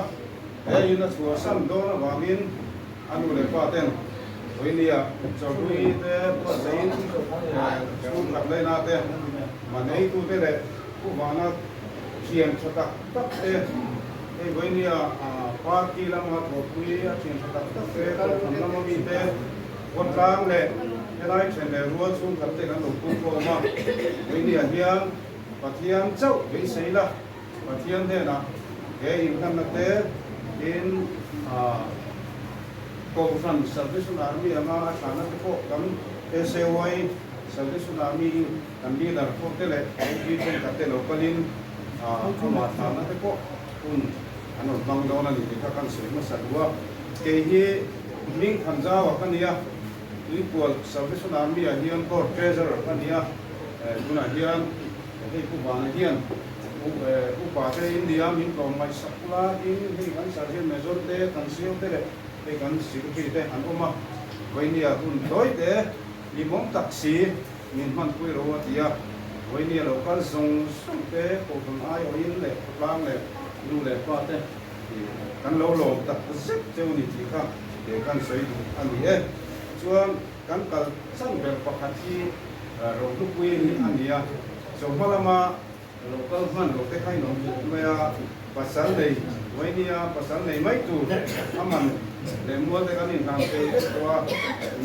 e ina suasan do na wangin anu le pa ten với nia cho quý thế có giấy xuống gặp đây na thế mà nấy tu thế này cũng vào nó truyền cho tất tất thế thế với nia party làm mà thuộc quý truyền cho tất tất thế các thằng nó bị thế con trang này cái này truyền để luôn xuống gặp thế cái đầu cung của mà với nia hiang và hiang châu với xây là và hiang thế nào cái in năm thế in ko fan Salvation Army ama athana ko kam SAY Salvation Army kan leader ko tele ki chen kate localin ko ma thana ko un ano bang dona ni ka kan se ma salwa ke hi ning khamja wa kan ya equal Salvation Army a hian ko treasurer kan ya guna hian he ku ba hian u pa te India min ko mai sakla in hi kan sarhen major te kan siu te cái con security thế anh ôm với nia hun đối thế đi mong taxi nhìn man quay rồi thì với nia lâu cái dùng sung thế cổ phần ai ở yên lệ lang lệ nu lệ qua thế thì căn lâu lâu tập rất châu đi thì khác để căn sấy anh đi chuan căn cả sang về bậc hạt chi rồi lúc quay anh đi trong hoa lama lâu cái man lâu cái hay nó mà pasal này với nia pasal này mấy tu aman để mua cái này làm cái qua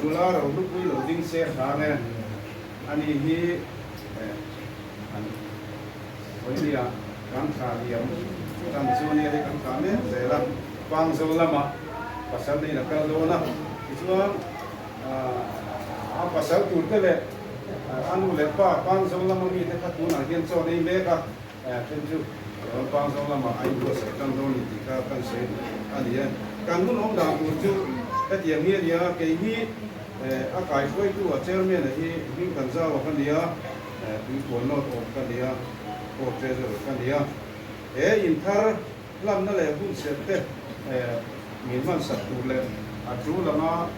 nula rồi lúc cuối rồi dinh xe hàng này anh hi anh với đi à cam khá điểm cam số này thì cam khá này dễ lắm quang số lắm mà pasal này là cái lô na itu pasal tu cái này anh udah quang số lắm mà đi cái tu nào hiện số này mấy cái thêm chút quang số lắm mà anh vừa sẽ cam số này thì cái kan sẽ anh đi kan mun om da mun chu ta tiang hi dia ke hi a kai khoi tu a chairman hi kan za wa kan dia tui tuan no to kan dia ko treasure kan dia in thar lam na le hun set te min man sat tu le a tru lama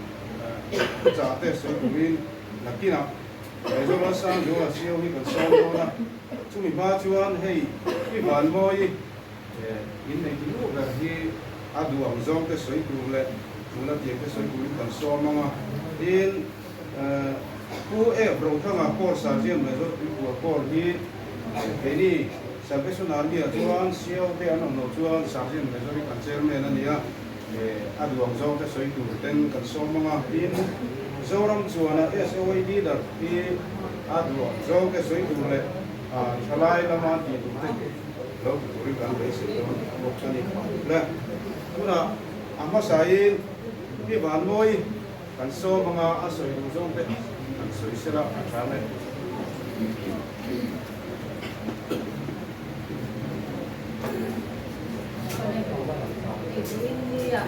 cha te soi tuin nakina zo la sang zo a siu hi kan som do na chumi ba chuan hei ki ban moi in nei ki lu ga hi adu ang zong te soi tu le tu la tie te soi tu kan som ma in ku bro thanga por sa jem le zo tu por hi ke ni salvation army chuan siu te an no chuan sa jem le zo kan chairman ania adu ang zong te soi tu ten kan som ma in zoram chuana SOE leader hi adu zong te soi tu le thalai lama ti tu te lo ri kan be se to bok chani la tuna amma sai hi ban moi kan so manga asoi du zong te kan soi sela athame India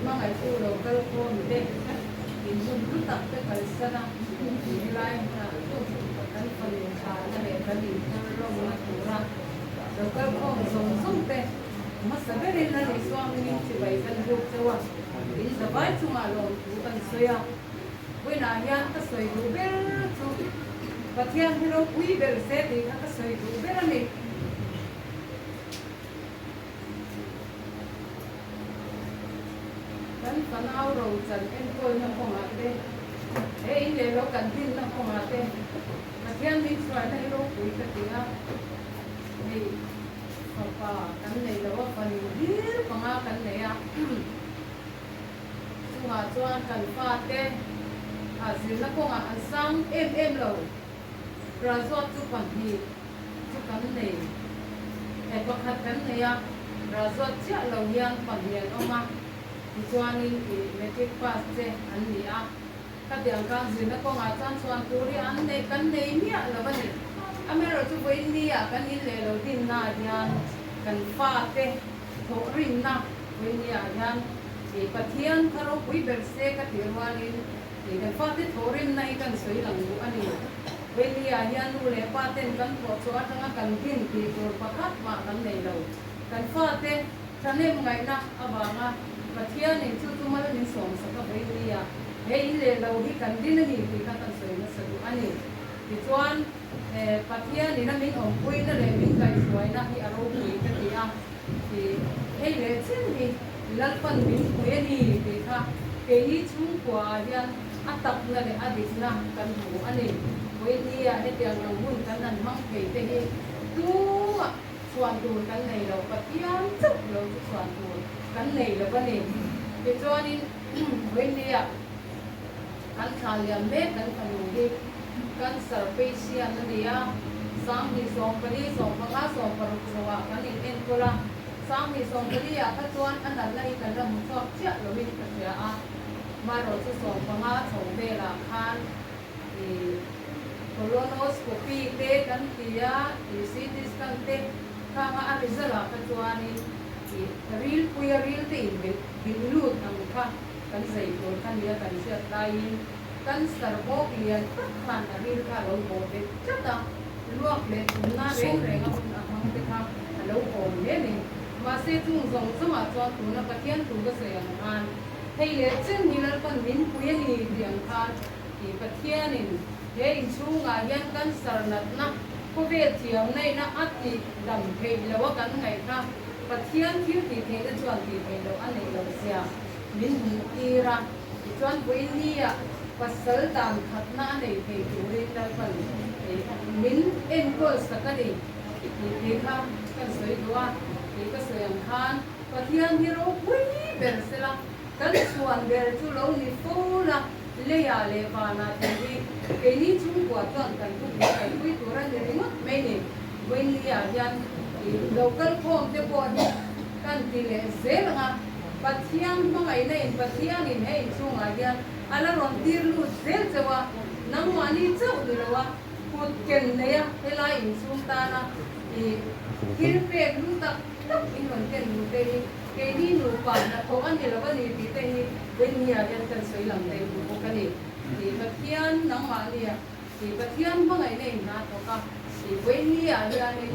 mga ito local phone de insun tak te kalsana nilai na kan paling sana le kali lo na tura local phone song te masaberin na ni swami ni si bai kan buk tawa in sa bai chunga lo kan soya we na yan ka soy du ber chu pathian hero kui ber se de ka soy du ber ni kan au ro chan en koi na ko ma te in le lo kan tin na ko ma te ma thian ni swai na ro kui ka ti ha ei pa kan nei lo pa ni dir pa ma kan nei a chu ha chuan kan fa te a zin na ko nga an sang em lo ra zo chu pan hi chu kan nei e pa khat kan nei a ra zo cha lo hian pan hian oma chuanin metric pass che an ni a ka tiang kang zin na ko nga chan chuan turi an nei kan nei mi a lo ba ni amero chu voi ni a kan in le lo din na hian kan fa te tho rin na voi ni a hian pathian tharo pui ber se ka tirwanin kan fa te tho rin na kan soi lang bu ani voi ni a hian nu le pa ten kan tho chu atanga kan din ti tur pakhat ma kan nei lo kan fa te thanem ngai na abanga pathian in chu tu mal nin som sa ka voi ni a he in le lo hi kan din ni ti ka kan soi na sa du ani ti chuan pathian ni na min om pui na le min kai suai na hi aro pui ka ti a ti he le chen ni lalpan min pui ni ti kha ke hi chung kwa hian atak na le adik na kan bu ani voi ni a he tiang lo mun kan nan mang ke te hi tu chuan tu kan nei lo pathian chu lo chuan tu kan nei lo ba ni ti chuan in voi ni a kan thaliam me kan khanu hi kan sarpesia na dia sang ni som pali som panga som par sowa kan in kola sang ni som pali a ka chuan an dan lai kan ram chok chia lo min ka sia a ma ro chu som panga chong be la khan i colonoscopy te kan tia i CT scan te ka ma a result ka chuan i real puya real te in bin lut ang kha kan sei ko kan dia kan sia tai kan sarbo lian khan a real ka lo bo te chata luak le na reng reng a hun a hang te kha lo om le ni ma se chung zong zama chuan tu na pathian tu ka sei ang an hei le chen ni lal pan min puya ni diang khan i pathian in he in chunga hian kan sarnat na ko ve thiam nei na ati dam thei lo kan ngai kha pathian thil ti thei da chuan ti thei lo an nei lo sia min hu ira chuan pui ni a pasal dam khatna nei thei tu ri dal pan min en kol sakani ti kha kan soi duwa ti ka soyang khan pathian hi ro pui ber sela kan chuan ber chu lo ni fola le ya le va na thi ke ni chung kwa chuan kan tu kai pui tu ran ni ngot me ni wen ni ya yan local form te po ni kan ti le zelanga pathian mangai nei pathian in hei chunga yan ala ron tir lu zel chawa nang mani chau ni lawa put ken ne ya helai in chung ta na kir pe lu tak tak in ron ken lu te ke ni nu pa na ko an ni lawa ni ti te ni wen ni ya yan kan soi lam te bu ko kan ni pathian nang ma ni ya thì bác thiên bằng ngày này na to cả thì với ni à ya ni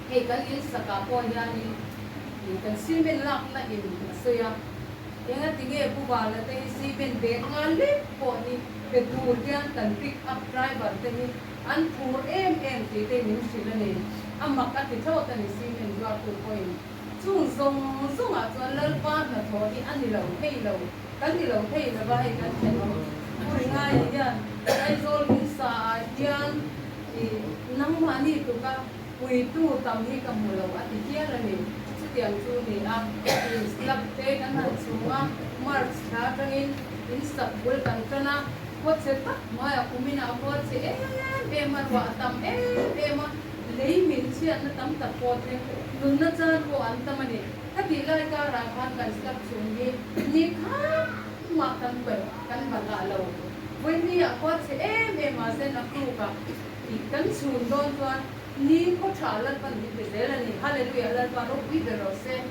hay cái in saka po ya ni thì cái cement lak na in soya yang nga tinge bu ba la te cement be ngale po ni ke tur yan tan pick up driver te ni an tur em ti te nin sila ni amma ka ti tho tan cement wa tu point chung zong a chuan lal pa na tho ni an ni lo hei lo kan ni lo hei la ba hei kan chen lo puri ngai yan ai zol in sa yan i nang ma ni tu ka pui tu tam hi ka mu lo a ti kia la ni chu tiang chu ni a in slap te kan han chunga march tha tangin in sap bul kan kana ko che ta ma ya kumina ko che e ma wa tam e ma lei min chian na tam ta po the nun na chan ko an tam ani ta ti lai ka ra phan kan slap chung ni kha ma kan ba kan ba la lo với ni à có thể em mà sẽ nạp tu cả thì cắn sườn đón toàn ni có trả lần phần thì để là ni hallelujah lần toàn lúc biết rồi sẽ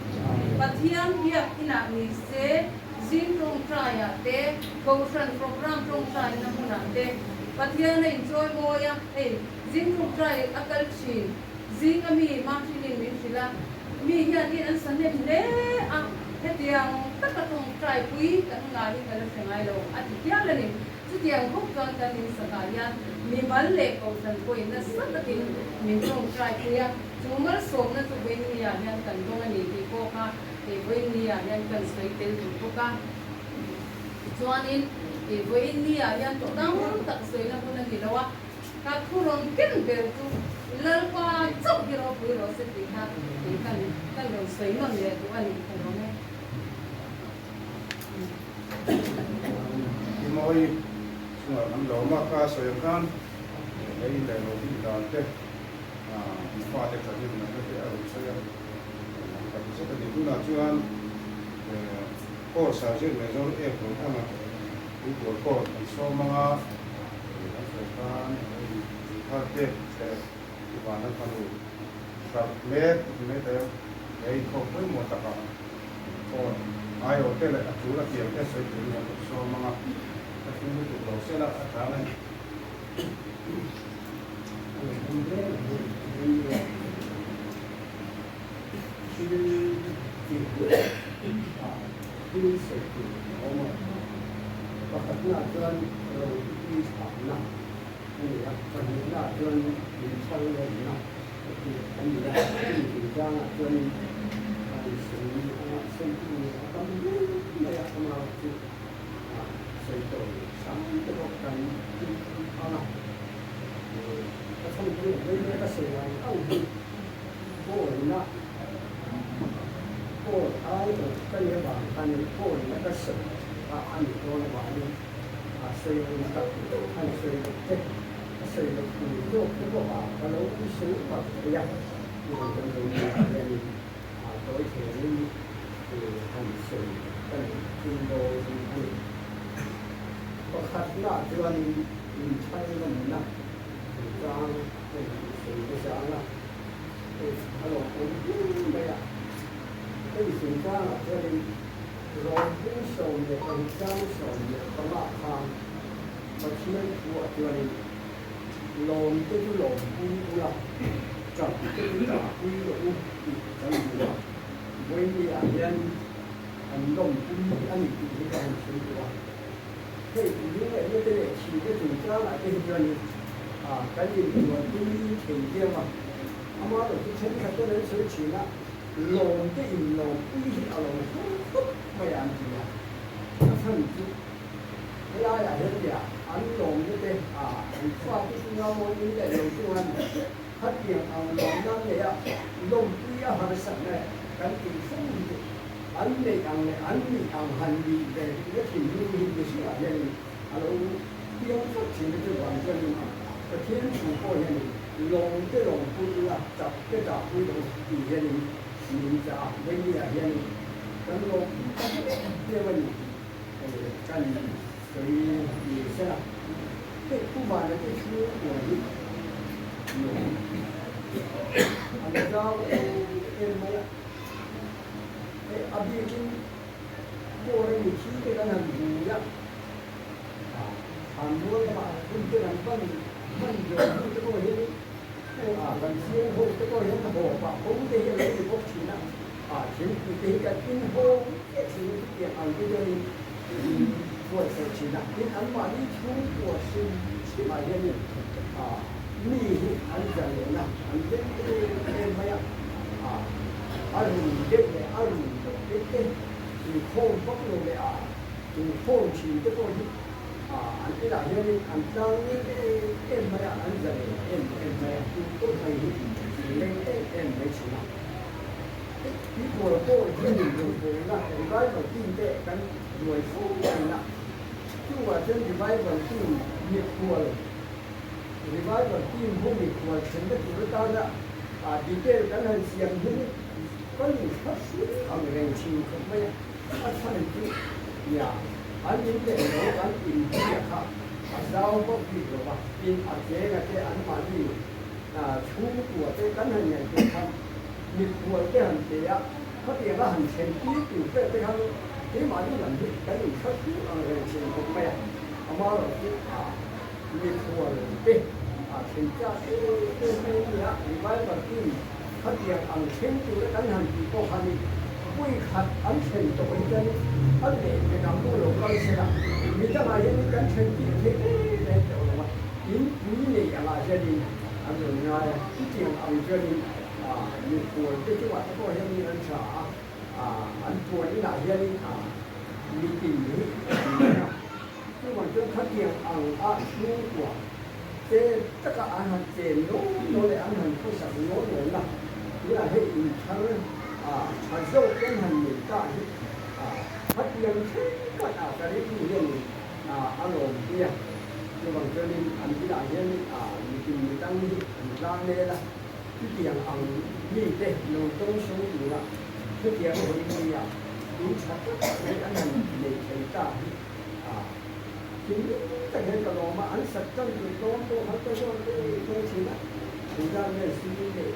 và thiam hiệp thì nào ni sẽ zin trong trai à thế cầu sản program trong trai nó muốn làm thế và thiam này enjoy more ya hey zin trong trai akal chin zin ami martin min sila mi hian ni an san ne a thế tiang tất cả trong trai quý cả ngài đi cái là phải ngay lâu à thì thiam là ni chút tiền hút con ta mình sợ cả ya mình bán lệ cầu thần quỷ nó rất là tiền mình không trai kia chúng mới sống nó tụi bên nhà nhân cần công anh thì cô ca thì bên nhà nhân cần xây tiền tụi cô ca cho nên thì bên nhà nhân tụi đang tập xây nó cũng đang gì đâu á các khu rong kinh đều tụi lỡ qua chốc gì đó vừa rồi sẽ bị ha thì cần rồi xây nó như tụi anh không có nghe Moi nằm lỗ mà ca sợi gan lấy lại lỗ đi đàn thế pha để cho những người cái ở sợi cái số cái điều là chuyện cô sa chuyện này rồi em cũng tham gia cái cuộc cô số mà sợi gan cái thế cái bạn nó tham gia tập mẹ đấy đấy không phải một tập cô ai ở đây là chủ là kiểu cái sợi chuyện này số mà chúng tôi được đầu xe là khá là xây tổ sáng cái một cái ao nào cái phong cảnh với cái sự là ông cô là cô ai ở cái địa bàn anh cô là cái sự và anh cô là bạn xây tập anh xây cái xây được nhiều cái bộ bảo cái lối cái sự vật cái gì nhiều cái người tối thiểu thì anh xây cái kinh đô thì anh có khát là cho anh thay là mình nè ra để cái sáng là alo cũng đây à cái gì ra là cho anh rồi cũng sầu nhiều còn trang sầu nhiều còn lạ hàng mà khi của cho anh lồn cái lồn cũng là chọn cái là quy lồn thì cái gì đó với đi anh lồn cũng anh thì cái gì đó thế những cái như thế này chỉ cái chủ trang là cái chuyện cái gì mà tôi thường kia mà ama rồi cái chuyện khác cái đấy sự chỉ là lồn cái in lồn quy ở lồn mày làm gì à nó thân chứ cái ai là hết gì à anh lồn như thế anh qua cái chúng ta muốn như thế đầu tiên hết tiền lồn nó này à lồn quy ở hàng sạch này cái gì không anh này anh hành vi về cái chuyện như thế sự là gì alo tiếng phát triển cái hoàn toàn cái thiên chủ của nhân lồng cái lồng quy là tập cái tập quy lồng thì nhân mìnhจะไม่มีอะไรนั้นลงเรียกว่าการเคยมีใช่ไหมที่ผู้บ้านที่ชื่อหัวนี้อันนี้เราเอ็นมาละอันนี้คือโบราณที่ที่กันนั่นอยู่ละอันนู้นมาโบ คุณจะนำบ้านมันเดินจะก็เห็นกันเสียงโฮจะก็เห็นโฮป่ะผมจะเห็นอะไรพวกชิ้นนะชิ้นคือเป็นการกินโฮชิ้นที่อย่างอันที่เลยปวดชิ้นนะกินอันมาที่ชุ่มปวดชิ้นชิ้นมาเห็นนี่อันจะเลยนะอันเด็กเป็นไหมอารมณ์เด็กเลยอารมณ์เด็กมีโค้งพวกเราเลยมีโค้งชิ้นจะก็เห็นอันที่เราเห็นอันตั้งนี่เอ็มไม่อันจะเลยเอ็มไม่ตัวไทยเล่นเอ็มไม่ใช่นะที่ตัวเราโต้ที่หนึ่งตัวนะเห็นไหมเราตีเตะกันด้วยฟูกันนะที่ว่าเช่นที่ไว้บนที่มีตัวที่ไว้บนที่ผู้มีตัวเช่นที่ตัวเราจะดีเตะกันให้เสียงที่ก็ยิ่งชัดสุดเอาเรื่องชิงก็ไม่ชัดชัดที่อย่างอันนี้เป็นโลกอันอินเดียค่ะเราก็คิดว่าอินอาเจก็จะอันมาที่ชูตัวเต้กันให้เนี่ยจะทำมีตัวเต้หันเตียเขาเตียก็หันเชนที่อยู่เต้ไปทำที่มาที่หลังที่กันอยู่ชัดที่เอาเรื่องเชนก็ไม่เอามาเราคิดมีตัวเต้เชนจ้าเต้ไม่เนี่ยมีไว้แบบที่เขาเตียอันเชนตัวกันหันที่ก็หันวิ่งขัดอันเชนตัวกันอันนี้เป็นการพูดเราก็เสียมีทั้งหลายอย่างกันเช่นที่เด็กเจ้าว่ายิ่งนี่อะไรเช่นนี้อันนี้ที่จริงอันเช่นนี้มีตัวที่จังหวัดก็ยังมีอันฉาอันตัวนี้หลายอย่างมีติ่งนี้ที่มันจะขัดเกี่ยวอันชูกว่าเจ้าตะกอันหันเจนโน้เลยอันหันผู้สังโน้เลยนะนี่ให้อินทั้งฉันโซ่เป็นหันหนึ่งก้าพัดยังเช่นก็อาจจะได้ที่เรื่องอารมณ์เนี่ยที่บางทีอันที่หลายเรื่องมีกินมีตั้งมีร้านเนี่ยละที่เตียงอังนี่เด็กเราต้องสูงอยู่ละที่เตียงคนนี้ดูชัดในอันนั้นในเชิงก้าทีนี้แต่เห็นตลอดมาอันสักจังอยู่ตรงตัวเขาตัวตัวชิ้นละถึงการเนี่ยสิ่งนี้เนี่ย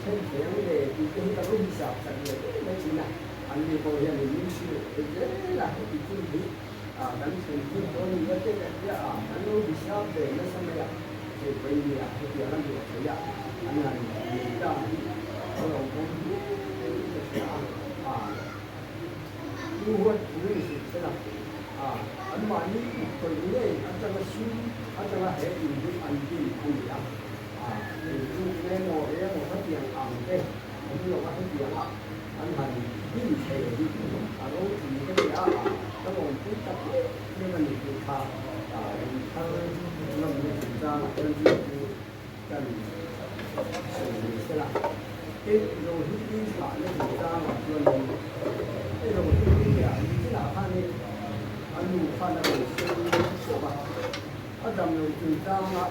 เช่นเสียงเนี่ยที่ที่เรารู้จักกันเนี่ยไม่ใช่นะอันนี้ก็ยังมีชื่อเด็กละที่คุณดีกันเช่นที่ตอนนี้ก็จะเนี่ยอันนู้นดิฉันเด็กนั่นสมัยที่ไปเนี่ยที่เรียนอยู่ที่เนี่ยอันนั้นมีได้เราคงดูว่าดูสิใช่ไหมอันมานี้ตัวนี้อันจะมาซื้ออันจะมาเห็นดูอันที่คุณเนี่ยดูในโมเดลเขาเตียงเด็กผมรู้ว่าเขาเตียงอันนั้นยิ่งเท่ยิ่งเราถึงก็ได้ต้องลงทุนกับนี่มันมีค่าถ้าเราไม่ถึงจะเรื่องที่กันสิ่งที่ละเราที่ที่สานเนี่ยถึงจะมาเรื่องเราที่ที่เนี่ยที่หน้าท่านนี่อันนู้นท่านเราซึ่งสบายอาจารย์เราถึงจะมา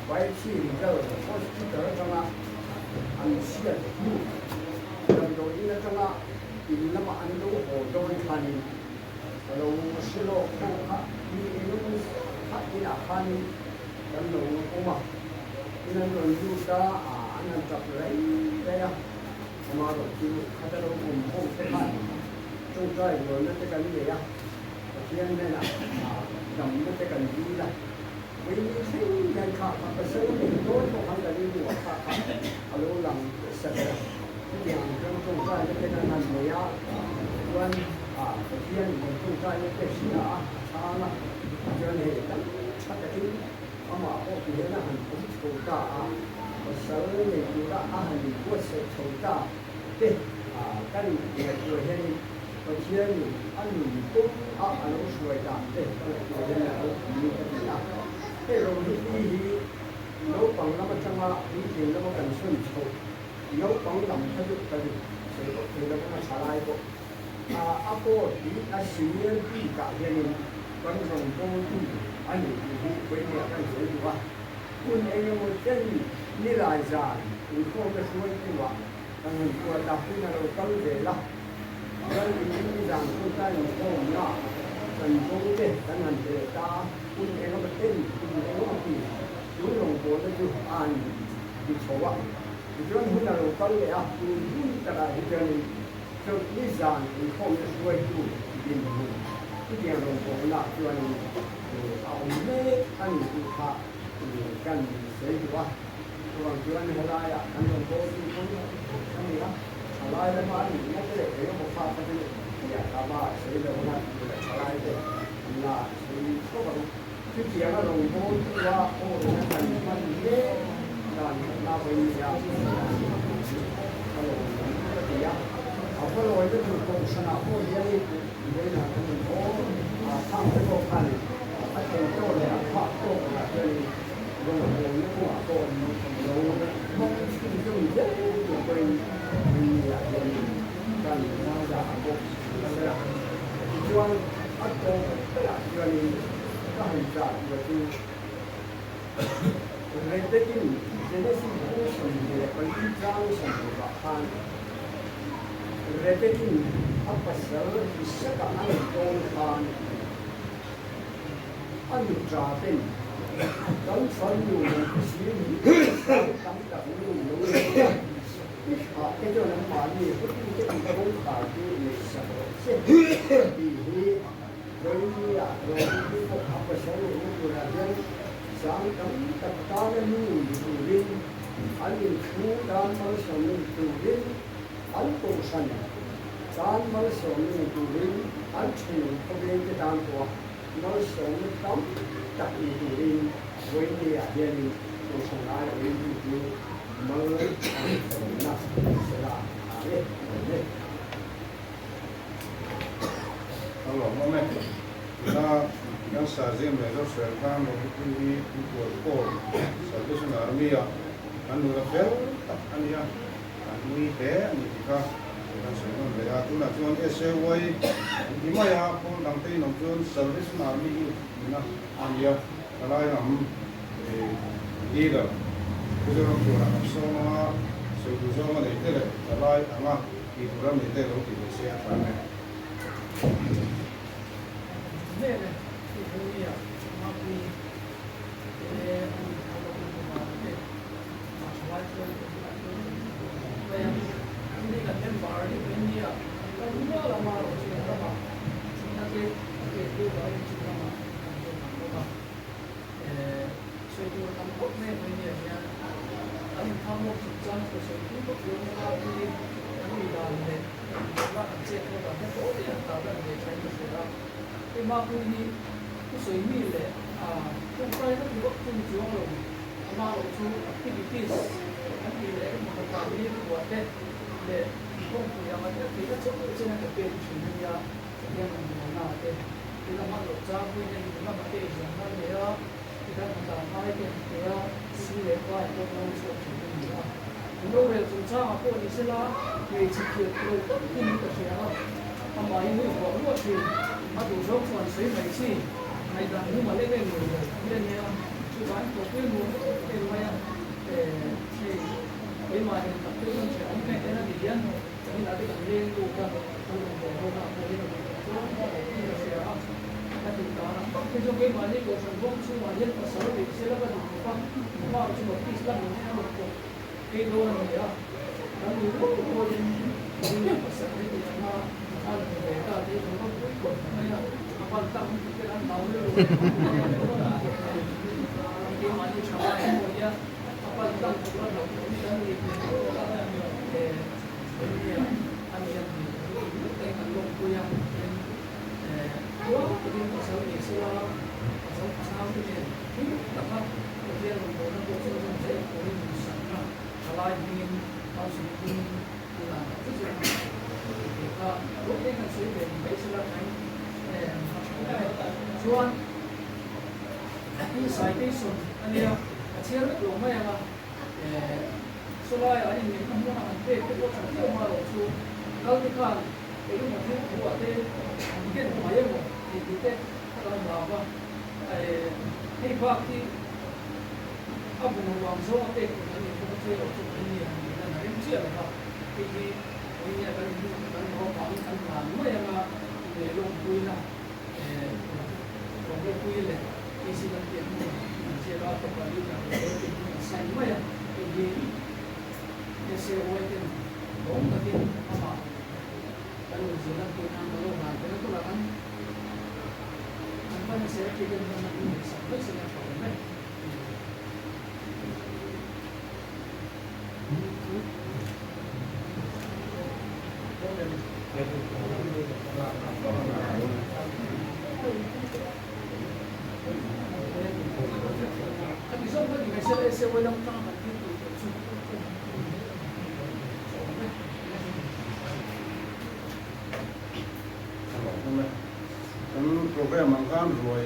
ไว้ที่เดิมเพราะที่เดิมจังละอันเสียอยู่เราโดยนี่จังละอินละมาอันนู้นโหโดยทันเราสิโลกคู่ฮะมีนู้นฮะที่อาคารกันเราโอ้มาที่นั่นเราอยู่ด้าอันนั้นจับเลยได้ยังมาเราที่เขาจะเราคุมห้องเท่านั้นจงใจเราเนี่ยจะกันนี่ยังเที่ยงเนี่ยนะดำเนี่ยจะกันดีละวิธีที่ยังขาดมันเป็นสิ่งที่โดนพวกเขาจะได้ดูว่าขาดอารมณ์หลังเสร็จที่อย่างเรื่องตรงใจจะเป็นอันนั้นเลยวันเที่ยงมันตรงใจจะเป็นสิ่งช้าละจะเห็นตั้งชัดเจนเอามาพวกที่นั่นหันไปถูกตาเสริมในตัวละหันวัดเสร็จถูกตาเด็กกันเด็กตัวเห็นก็เที่ยงอันนี้ปุ๊บอารมณ์สวยจังเด็กตัวเห็นแล้วมีกันนะให้เราที่เราฟังแล้วมันจะมาดีจริงแล้วมันกันสุ่มโชว์เราฟังลำพัดกันเสร็จก็คือเราก็มาชาลายก็อาโปดีอาชีพที่กะเรียนกันส่งตรงที่อันนี้ที่ไปเนี่ยกันสวยดีว่าคุณเองมันเช่นนิรายจารคุณคงจะช่วยที่ว่าตั้งตัวตัดที่เราตั้งใจละแล้วอีกที่อย่างคุณได้หนูก็น่าเป็นตรงเด็กตั้งแต่เด็กตาคุณเองก็เป็นเต้นคุณเองก็ตีรู้ลงตัวแล้วก็อ่านดิฉันว่าดิฉันคุณเราตั้งเลยคุณแต่ละดิฉันจะนิจานคุณคงจะช่วยดูดินดู ที่เดียวลงโผล่หลักตัวนี้เอาเล็กอันนี้คือพระกันเสียดีว่าตัวตัวนี้อะไรอ่ะกันลงโผล่ที่คนนี้นะอะไรแล้วมาอีกนั่นก็เลยเดี๋ยวผมพาไปดูที่อยากทำว่าเสียแล้วนะอะไรเด็กนะเสียก็แบบที่เดียวลงโผล่ที่ว่าโอ้ยนั่นมันเล็กการนาไปยาวฮัลโหลที่ยาเอาไปลอยไปดูตรงสนามโอ้ยนี่เดี๋ยวนะคุณโอ้ทำไปก็พันถ้าเป็นโต้เลยพระโต้เลยเป็นลงโผล่นี่หัวโต้ลงมองขึ้นขึ้นเยอะอยู่เป็นมีอะไรกันมาจากบุกอะไรช่วงอัดโต้ก็อยากเงินก็ให้จ่ายอยู่ที่Repetim, genesim cursul de părințeanul să învățan. Repetim, apăsări și să ca anul an. Anul trapen. Când fălul și cam da unul a ejo na mani ko ti ke ko ka ti ne sa se ti hi roi ya roi ko apăsări ko la Sang tam taptan nu turin alin khu dan mal sonu turin al posan dan mal sonu turin al chu ko be ke dan ko mal sonu tam tak ni turin wei ni ya ye ni ko sang ai wei ni tu mal na sera ale ale Alo, moment. Yang sajim lezo serkan ini buat kor Salvation Army ya anu rafel ania anu ite ani kita yang semua mereka tu nak cuman SWI di mana ya pun nanti nonton Salvation Army ina ania kalau yang leader kita orang tu nak semua semua ni itu le kalau yang di dalam itu lo kita siapa ni Italia, Mappi, hindi ka member di India. Kalau dia lama sudah lama, nanti itu baru kita lama. So itu kampung ni India ya. Kami kamu kerja so itu belum lagi kami dah ni. Nak cek kalau dah boleh dia tahu dia cari sudah. Mappi ni水面咧中西都如果中咗路，馬路處 activities，咁而咧咁個範圍或者咧公共又或者其他種類嘅嘅變全呀，咁樣唔同啦嘅，其他馬路揸開咧，其他馬地上開嘢啦，其他馬路開嘅嘢啦，私人開都冇錯全部啦。咁我哋做差啊，嗰啲先啦，未接觸到啲咁嘅嘢啦，同埋要講嗰個船，馬路上放水泥先。Hay là nếu mà lên người lên nha, chú bán của cái nguồn cái máy thì cái mà hiện tập cái con trẻ anh này là gì đó, cái là cái thằng lên đủ cả, tôi dùng của tôi làm cái này, tôi làm cái này là sẽ ăn, cái thứ đó là cái trong cái mà những cái sản phẩm chú mà những cái sản phẩm sẽ là cái gì không, mà chú một cái sản phẩm nó một cái đồ này á, nó nhiều lắm thôi, những cái sản phẩm thì nó ăn để ta thấy nó cuối cùng này là quan tâm cái đó nói luôn cái mà như sao này rồi nhá quan tâm cái đó là cái gì để anh em cái hành động của nhau đó cái điều sau này sau cái này tập hợp cái điều mà nó có sự liên hệ của những sản phẩm lại những bao nhiêu cái là cái gì đó lúc đấy là suy về mấy sự là cái Juan, ini citation, ini acara itu rumah yang soalnya ini kamu nak nanti kita cakap malu tu, kalau kita itu macam buat deh, mungkin rumah yang kita kalau berapa, ini bagi apa orang soal deh, ini kita cakap tu ini yang kita nak ini apa, ini akan orang kan rumah yang long puina còn cái quy là cái sự đặc biệt này sẽ đó có phải là cái sai mà ya cái gì cái sẽ quay cái bốn cái mà cái người sẽ làm cái năng lượng là cái đó là phần sẽ chỉ cần là mình sản xuất sẽ là phải đấy tapi so ko di se walang tama dito kan program ang kan rồi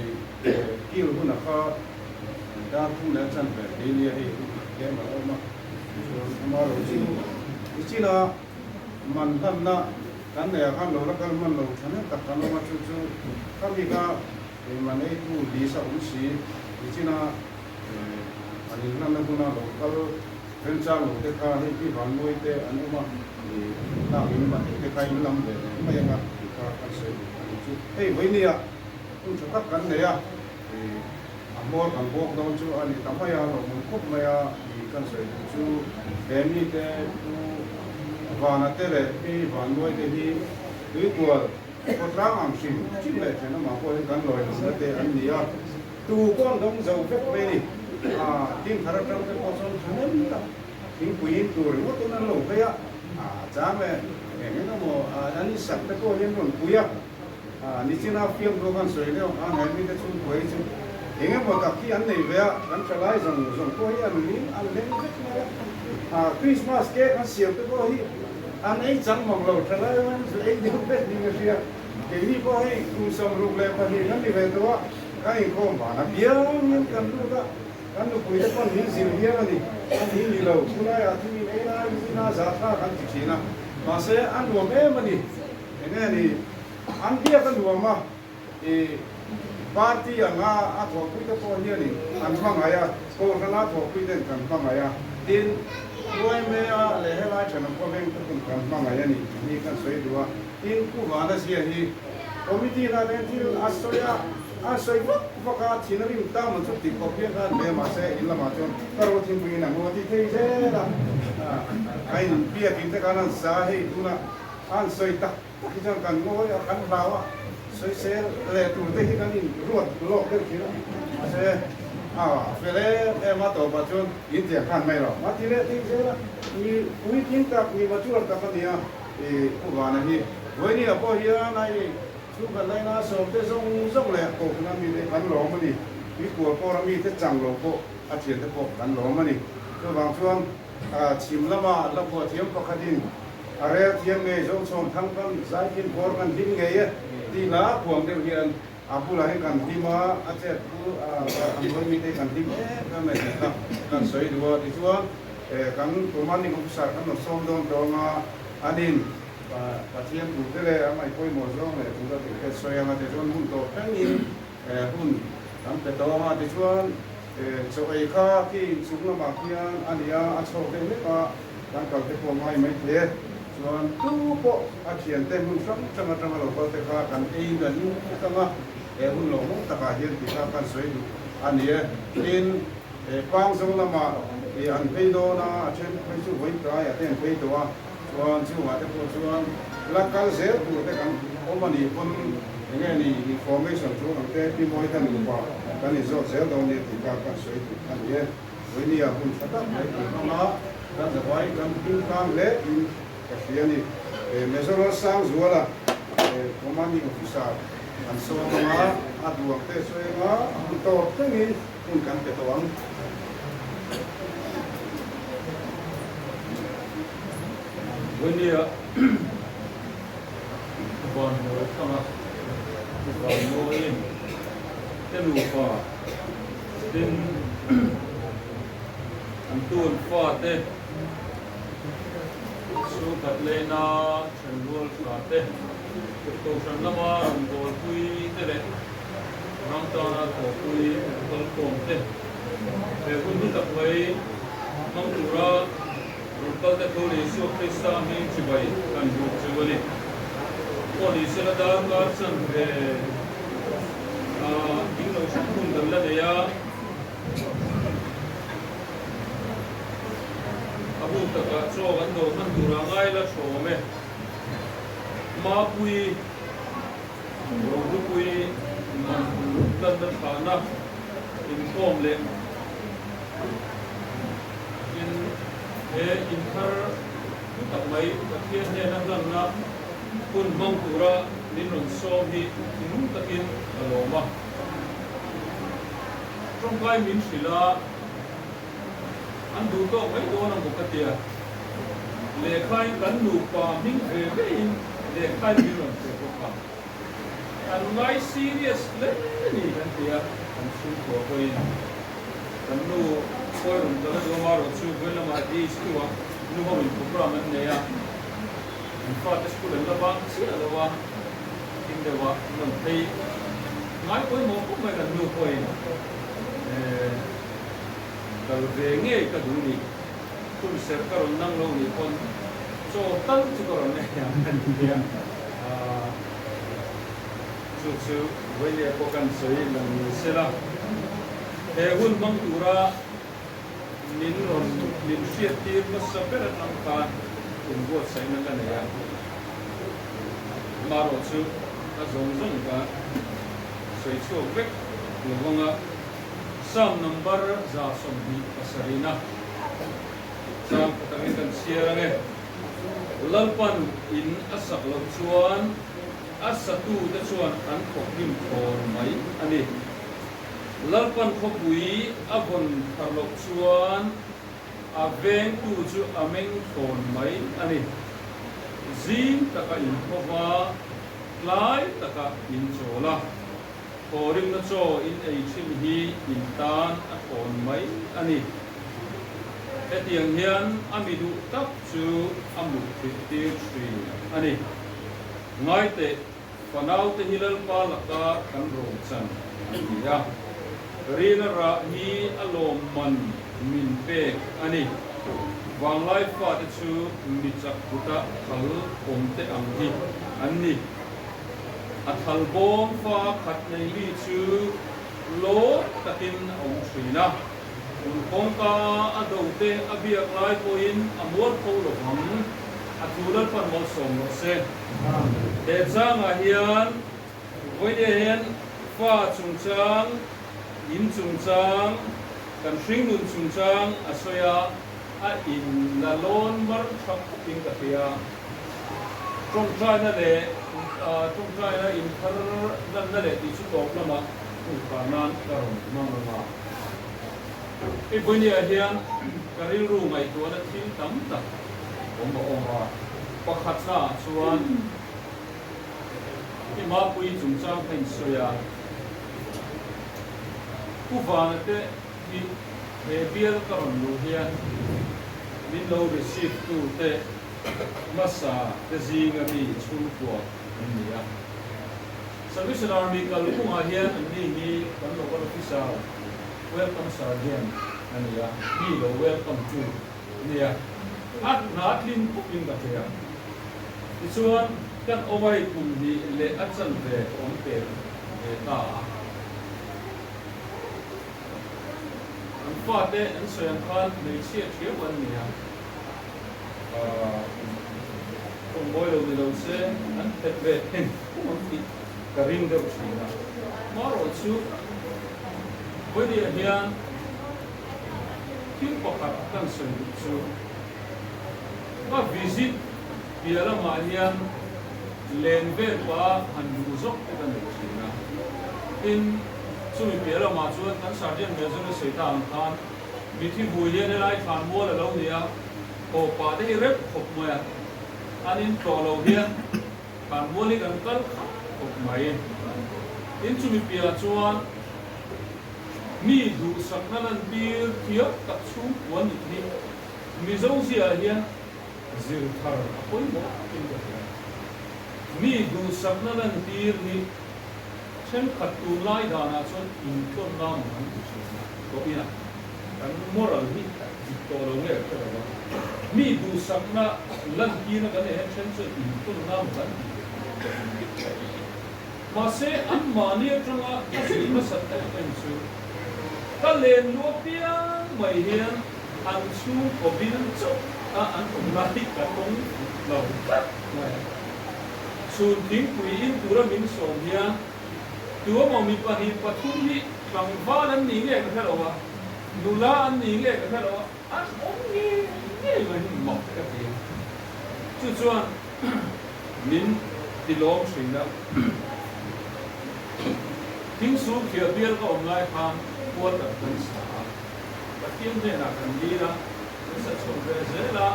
kêu hun là kho đa thu lên chân về đi đi đi cái mà ông mà rồi chỉ là mình thân na kan này kan lo kan mình lo kan tập kan lo mà chú chú kan đi cả mình ấy thu đi sa cũng xí chỉ là anh năm nay cũng là lo cái bên cha lo cái cái cái văn nuôi cái anh mà na mình mà cái cái làm về mà yang cái cái sự hey với nia cũng chúng ta cần này à thì mua cần bốc đâu chú anh tắm mày à rồi muốn cúp mày à thì cần sợi chú đem đi cái chú và nó tới đây cái và nuôi cái gì dưới của có trắng làm gì chỉ là thế nó mà coi cần rồi nó tới anh đi à tu con đông giàu phép về đi à tin thằng trong cái con sông thằng em tin quý tu rồi mất tôi nó lẩu cái à cha mẹ em nó mà anh sắp tới coi những con quý à nichina film program soi leo an hai mi te chung koi chu engem mo ka ki an nei ve kan chalai zong ko hi an lim an leng ve Christmas ke an siam te ko hi an ei chang mong lo chalai man zu ei de pe ni nge sia ke ni ko hi kum som ru le pa ni nan ni ve to ka in ko ba na bia ni kan lu ka kan lu pui te kon ni sil bia ni an ni lo kulai a thi ni na ni na za tha kan ti china ma se an lo me ma ni ene ni an bia kan nuam ma party anga a tho pui te ko hi ni an phang aya ko kana tho pui den kan phang aya tin loi me a le he lai chana ko veng tu kan phang aya ni kan soi duwa tin ku wa na sia hi committee na den til a soi vok ka thinarim ta ma chu ti ko pia kan me ma se in la ma chon karo thim pui na ngo ti thei se la ai bia kin te kana sa he tu na an soi ta ki jang kan ngoi kan bawa soi se le tu te hi kan in ruat lo ke ki na se vele e ma to ba chon in te kan mai ro ma ti le ti se la ni ui kin ta ni ma chu ta pa ni a ku wa na hi voi ni a po hi na i chu kan lai na so te song le ko na mi le kan lo ma ni mi ko po ra mi te chang lo ko a thien te po kan lo ma ni ko bang chuan chim lama la po thiam pakhatin are thiam nge zong chom thang kan zai kin por kan din nge ye ti na khuang de hian apula he kan ti ma a che pu an voi mi te kan ti me ka me ta kan soi duwa ti chuan kan tuman ni kum sar kan som dom do ma adin pa thiam tu te le mai koi mo zong le tu da ke soi ma te chuan hun to kan in hun kan pe to ma ti chuan so ai kha ki sung na ma kian ania a chho te le ka kan kal te ko mai mai the chuan tu po a thian te mun changa lo ko te kha kan ei ga ni kama hun lo mo ta ka hian ti kha kan soi du ania tin pang sung na ma an pei do na a chen pei chu voi ta ya ten pei do a chuan chu ma te ko chuan la kal se tu te kan o ma ni pon nge ni information chu ang te pi moi tan ni pa kan ni zo se do ni ti ka kan soi du ania voi ni a hun ta mai ti ma kan da vai kan pin kang le ka fiani mesoro sang zuala commanding officer an so ma aduak te so ma to tengin un kan te toang when you bon no kama bon no in te lu fa tin an tuan fa te so kat le na chen rol ka te to san lama gol pui te le ram ta na ko pui tol kom te kun tu tak wai mang tu ra rukal te ko le so krista mi chi bai kan ju chi wali ko ni se la da ka chan ve ding lo san kun dal la de ya abu taka cho gan do man dura ngai la cho me ma pui ro du pui dan thana in kom le in in thar tak mai pathian he na lang na kun mong tura nin ron so hi inung takin aloma trong kai min sila an du to mai do na mukatia le khai kan nu pa ming ve in le khai min ron se ko pa an ngai serious le ni kan tia an su ko ko in kan nu ko ron da do ma ro chu ve la ma di skiwa nu ho min program an ne ya in fact school la ba si ala wa in de wa non thei ngai ko mo ko mai kan nu ko in kal ve nge ka du ni kun ser ka ron nang lo ni kon so tan chu ko ron ne ya kan dia chu với lại có cần sấy là mình sẽ là hệ hun băng tura nín rồi nín xuyên tim nó sắp hết năm can cùng vượt sấy nó cái này mà rồi chứ nó giống cả sấy chua vết rồi vâng ạ sam number za som bi pasarina sam patangin kan siya nge lalpan in asak lo chuan asatu da chuan an khokim thor mai ani lalpan khopui avon tharlok chuan aveng tu chu ameng thon mai ani zin taka in khowa lai taka in chola thorim na cho in ei thim hi in tan a thon mai ani etiang hian amidu tak chu amu ti tri ani ngai te panau te hilal pa laka kan ro chan ya rina ra hi alom man min pe ani wanglai fa te chu mi chak buta khal om te ang hi anni athal bom fa khat nei li chu lo takin ong thrina kong ka ado te abiak lai ko in amor ko lo ham atulal pan mo som no se de chang a hian voi de hian fa chung chang in chung chang kan hring nun chung chang asoya a in la lon mar thak ting ka pia trong trai na le trong trai na in thar nan na le ti chu tok lama ka nan ka rom mang ma e voi ne hian karil ru mai to na thil tam tak oma pakhat na chuan i ma pui chung chang pen soya ku van te hi he bial ka ron lu hian min lo receive tu te masa te zinga mi chul ko ania service army kal ku ma hian ni ni kan lo ko officer welcome sergeant ania hi lo welcome to ania at natlin pin ka thea chuan kan omai kum di le achan ve om pe ta an fa te an soyang khan nei chia thia wan nia kom boy lo lo se an pet ve hen om ti ka ring de china maro chu boy dia hian kin pakhat kan soy chu ma visit biala ma hian len ve pa han du zok te kan china in chui biala ma chuan kan sergeant major seitan khan mithi bui hian lai than mo la lo nia ko pa te rep khop moya anin to lo hian kan mo li kan kal khop mai in chui pia chuan mi du sakna lan bir thiak tak chu wan ni mi zo sia hian zir thar koi mo in da mi du sakna lan tir ni chen khat tu lai da na chon in ton nam han ko ina kan moral hi to lo nge ka ba mi du sakna lan tir na kan he chen chon in ton nam han ma se an mani atanga asi ma sat ta kan chu ka len lo piang mai hian an chu ko bin chu an cũng nói cả cũng lâu, sun tiếng quỷ in tura min sầu nha, ตัวมองมีปฏิปทุมที่บางฟ้านั้นหนีเงี้ยก็แค่เราว่าดูแลอันหนีเงี้ยก็แค่เราว่าอันองนี้นี่มันหมอกแค่เพียงจุดส่วนมินติล้อมสิ่งแล้วทิ้งสูงเขียวเบี้ยก็อมไล่พามปวดแบบเป็นสาปะเทียมเนี่ยนักกันดีละสัตว์ชนเรื่องละ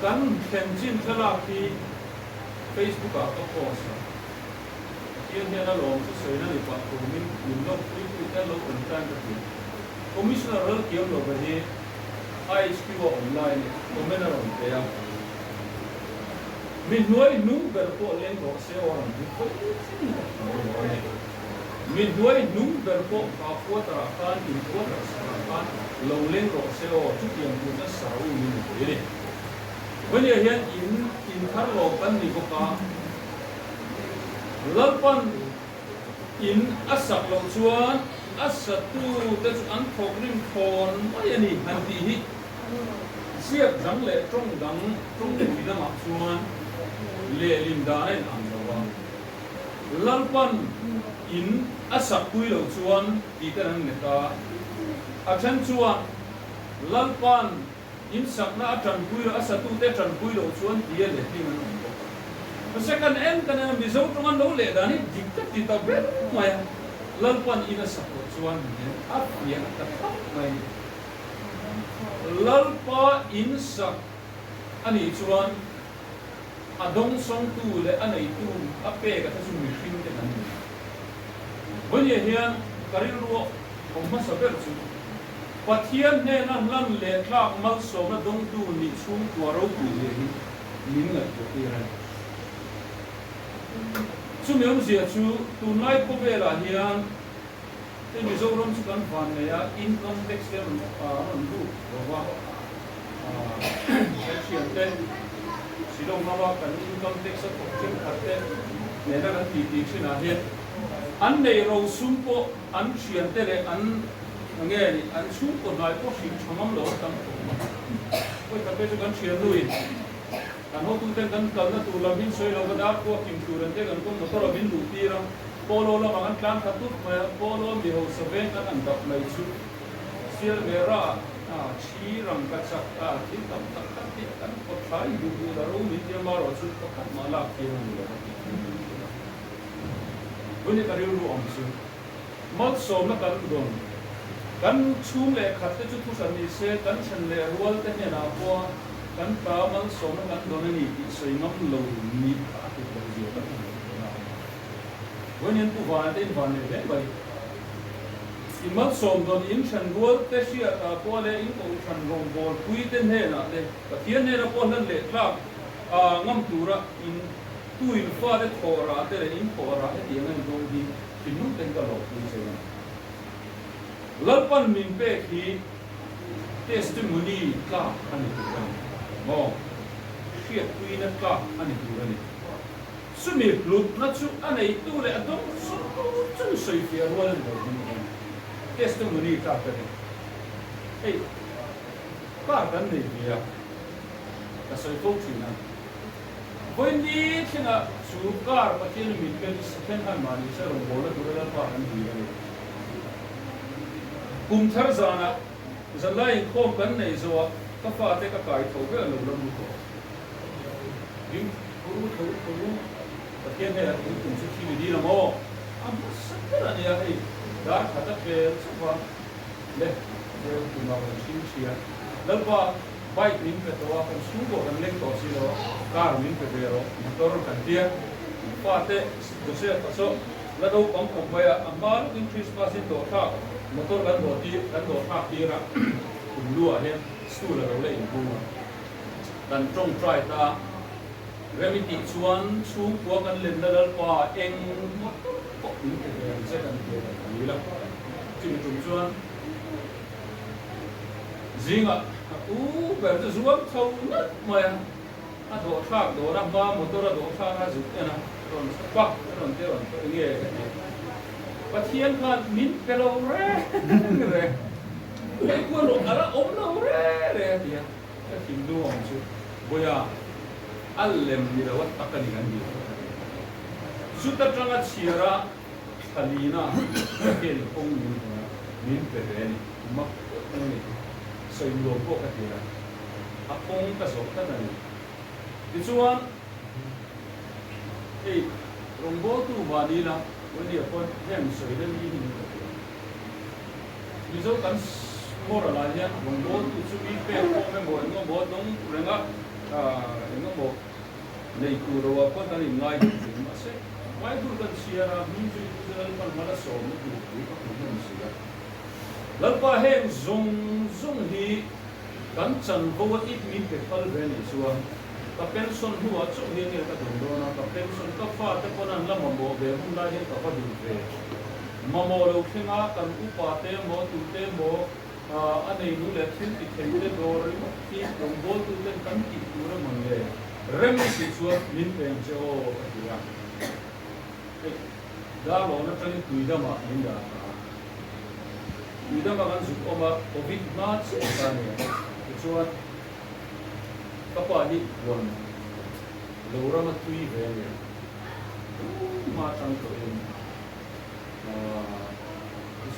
กันเข็มจิ้มทลาที่ Facebook ก็โพสต์เทียมเนี่ยนะลงที่สวยนั่นอีกว่าผมมินลงที่คุยกันลงคนกันก็คือคอมมิชชั่นเนอร์เกี่ยวกับที่ IHQ ออนไลน์ผมไม่น่าลงเดียวมินหน่วยนุ่งเบอร์โปเล่นบอกเสียวันที่คนมินหน่วยนุ่งเบอร์โปข้าวหัวตราการอินหัวตราสารการลงเล่นบอกเสียวันทุกอย่างคุณจะสาวมินเลยวันนี้เห็นอินทาร์โลกันนี่ก็การลับปันอินอัศกลงชวนอัศตูแต่จุอันพกริมพรไม่ยันนี่ฮันดีฮิเสียบดังเละตรงดังตรงที่ละมักชวนเล่ลิมได้อันเดียวลับปันอินอัศกุยลงชวนที่แต่นั้นเนี่ยก็อาจารย์ชวนลับปันอินสักน่าจันกุยอัศตูแต่จันกุยลงชวนที่เล่ที่มันSecond end kana bizo tungan lo le dani dikkat kita ber mai lalpan ina sakot chuan ap ya ta mai lalpa in sak ani chuan adong song tu le anei tu ape ka ta sumi hring te kan bonia hian karin ro omma saber chu pathian ne nan lan le tlak mal so na dong tu ni chung tu ro tu le ni min na to ira chu miom zia chu tunai ko vela hian te mizoram chu kan van ne ya income tax le ron du wa section te silong nawa kan income tax ko chen khatte ne na kan ti ti china hian an nei ro sum po an chian te le an nge ni an chu ko nai ko hring chamam lo tam ko ka pe chu kan chian lui kan ho tu ten kan kalna tu lamin soi lo da ko kim turan te kan ko motor bin du tira polo la mangan tlan khatu ma polo mi ho seven kan an dap mai chu sir mera chi rang ka chak ta tin tam tak tak ti kan ko thai du du da ro mi te ma ro chu ko kan ma la ke ru lo buni ka ru om chu mat som na kan don kan chum le khat te chu tu san ni se kan chen le rual te ne na ko kan ta man som na kan don ni ti sei ngam lo ni ta ti ko ji ta when in tu va te van ne bai in man som don in chan rual te sia ta ko le in ko chan rong bol pui te ne na le ka tian ne na ko nan le tla ngam tu ra in tu in fa de thora te le in thora te ti ngan dong di tin nu ten ka lo ni se na lalpan min pe ki testimony ka ani tu kan mo khiat kui na ka ani tu ani sumi lut na chu anei tu le adong su chu sei fi arwal no testimony ka pe ei ka kan nei bia ka sei to chu na voi ni thina chu kar pa chen min pe second hand mani sa ro bola tu la pa an di ani kum thar zana zalai khom kan nei zo ka fa te ka kai tho ga lo lo mu ko dim puru ka ken ne la kum chu chi di na mo am sakra ne ya ai da khata pe chu wa le de ku ma ba chi chi ya la ba bai min pe to wa kan su go kan leng to si lo kar min pe be ro motor kan tia fa te do se ta so la do kom kom ba ya amal increase pa sin to tha motor kan do ti kan do tha ti ra kum lua he stu la ro le in bu kan trong try ta remedy chuan chu ko kan len na dal pa eng ko ni ke se kan ke ni la chu chu chuan zinga ber zu zuam thau na ma a do thak do ra ba motor do tha na zu na ron pa ron te ron nge pathian kan min pelo re re ei ko lo ara om no re re dia ka hindu om chu boya allem ni da wat takani gan di suta tranga chira Halina cái ông min về đây mà này xây lô bộ cái gì à ông cái số cái này thì chuan cái rong bố tu vào đi là vấn đề con hem xây lên đi ví dụ cái mua là gì rong bố tu chú ý về con mấy bộ nó bố đông rồi nó bộ này tu rồi con cái này ngay mà sẽ why do the Sierra music is a little more so lalpa hem zung hi kan chan ho it min pe pal ven suwa ka pension huwa chu hi ne ka dum do na ka pension ka fa te konan la mo be hum la hin ka fa du ve mamo lo khinga kan upa te mo tu te mo anei nu le thin ti khen te do ri mo ki dum bo tu te kan ki tu ra man le rem si suwa min pe jo ka đó là nó trong tùy đó mà những cái tùy đó mà cái sự mà covid mà sẽ ra này cái số các bạn đi buồn lâu rồi mà tùy về này mà trong cái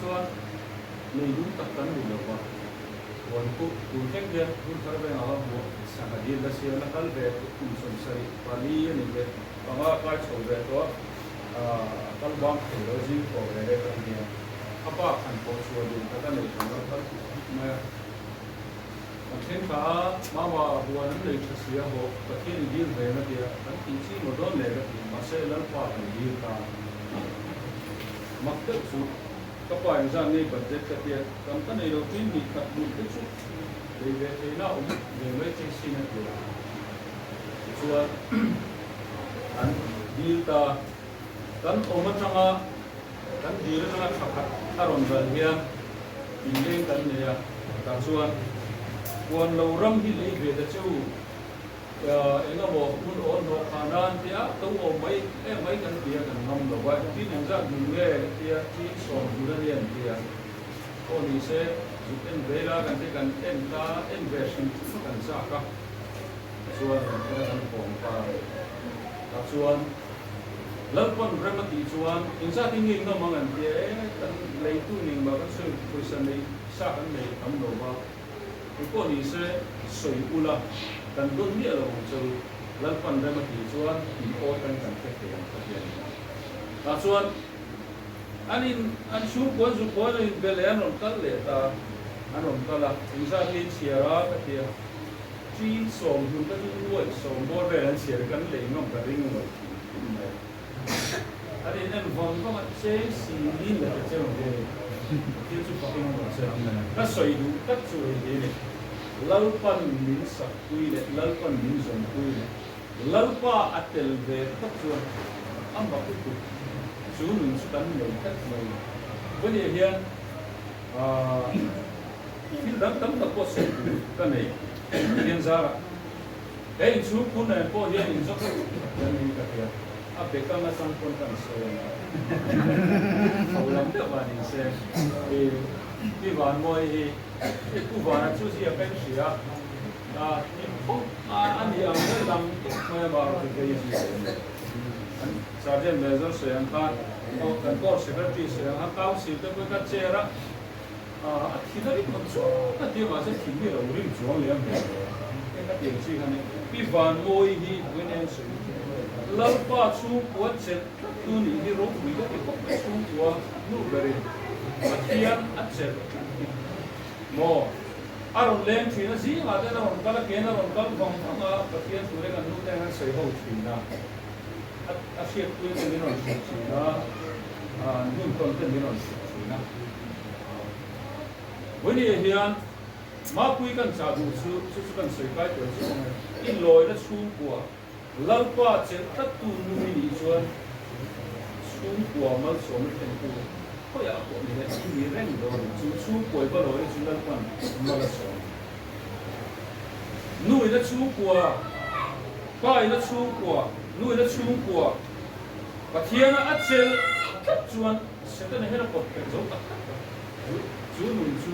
số này đúng tất cả những điều mà buồn cũng cũng cái gì cũng phải về nào buồn sang cái gì là sẽ là cái về cũng sống sài và đi này về và cái chỗ về đó kan bang technology ko re kan ni apa kan ko so din ta ne kan ka ma kan ka ma wa huwa nan le sia ho ka ki ni dir ve na dia kan ti chi mo don le ga ma se lan pa ni dir ka mak ta su ka pa yang zan ni budget ka dia kan ta ne lo tin ni ka bu te su ve na ve me chi si na dia so an dir ta kan oma changa kan dir na khakhat aron bal hian in kan ne ya ta chuan kuan lo ram hi le ve da chu enga bo mun on no khanan tia to o mai kan tia kan ngam lo wa ti ning za du le tia ti so du le yen tia ko ni se ju en vela kan te kan en ta en version kan sa ka chuan kan pom pa ta chuan lalpan remati chuan insa tingin no mangan tie kan leitu ning ba kan sui puisan nei sa kan nei am no ba ko ni se soi ula kan don ni lo chu lalpan remati chuan in o kan ke ke yang ka hian ta chuan an shu ko in belen on kal le ta anon kala insa ni chiara ka tia chi som hu ka ni wo som bo re an chiar kan le ngom ka ring no ada yang vòng có mặt chế xì linh là chế một cái tiêu chuẩn pháp luật của chế các sợi đủ các chuỗi gì này lâu pan min sắc quy này lâu pan min giống quy này lâu pa atel về các chuỗi âm bạc cái cục chú mình chú tấn này các này vấn đề hiện khi đám tấm tập có sự cái này hiện ra cái chú cũng này có hiện hình dốc yang ini kata apeka masang pun kan saya orang tu bani saya di wan moi itu wan tu siapa yang siap ani yang dalam moi baru kerja sarjan manager saya kan kantor secretary saya kau sih tu bukan cara kita ni macam dia masih tinggi lah uring jual yang kita tinggi kan di wan moi ni bukan saya lalpa chu kuat set tu ni di ro mi ko ko chu kuat nu beri akian atset mo aron len thina si ma da ron kala kena ron kal bang anga akian sure kan nu ta han sei ho thina asiat tu ni ron thina nun kon te ni ron thina wani hian ma pui kan cha du chu kan sei kai to chu in loi da chu kuat lalpa chen tat tu nu ni chuan chung kwa mal som ten tu ko ya ko ni le ni reng do chu chu koi ba lo chu lalpan mal som nu ila chu kwa pa ila chu kwa nu ila chu kwa pathiana achel chuan setan hera ko pe zo ta chu nu chu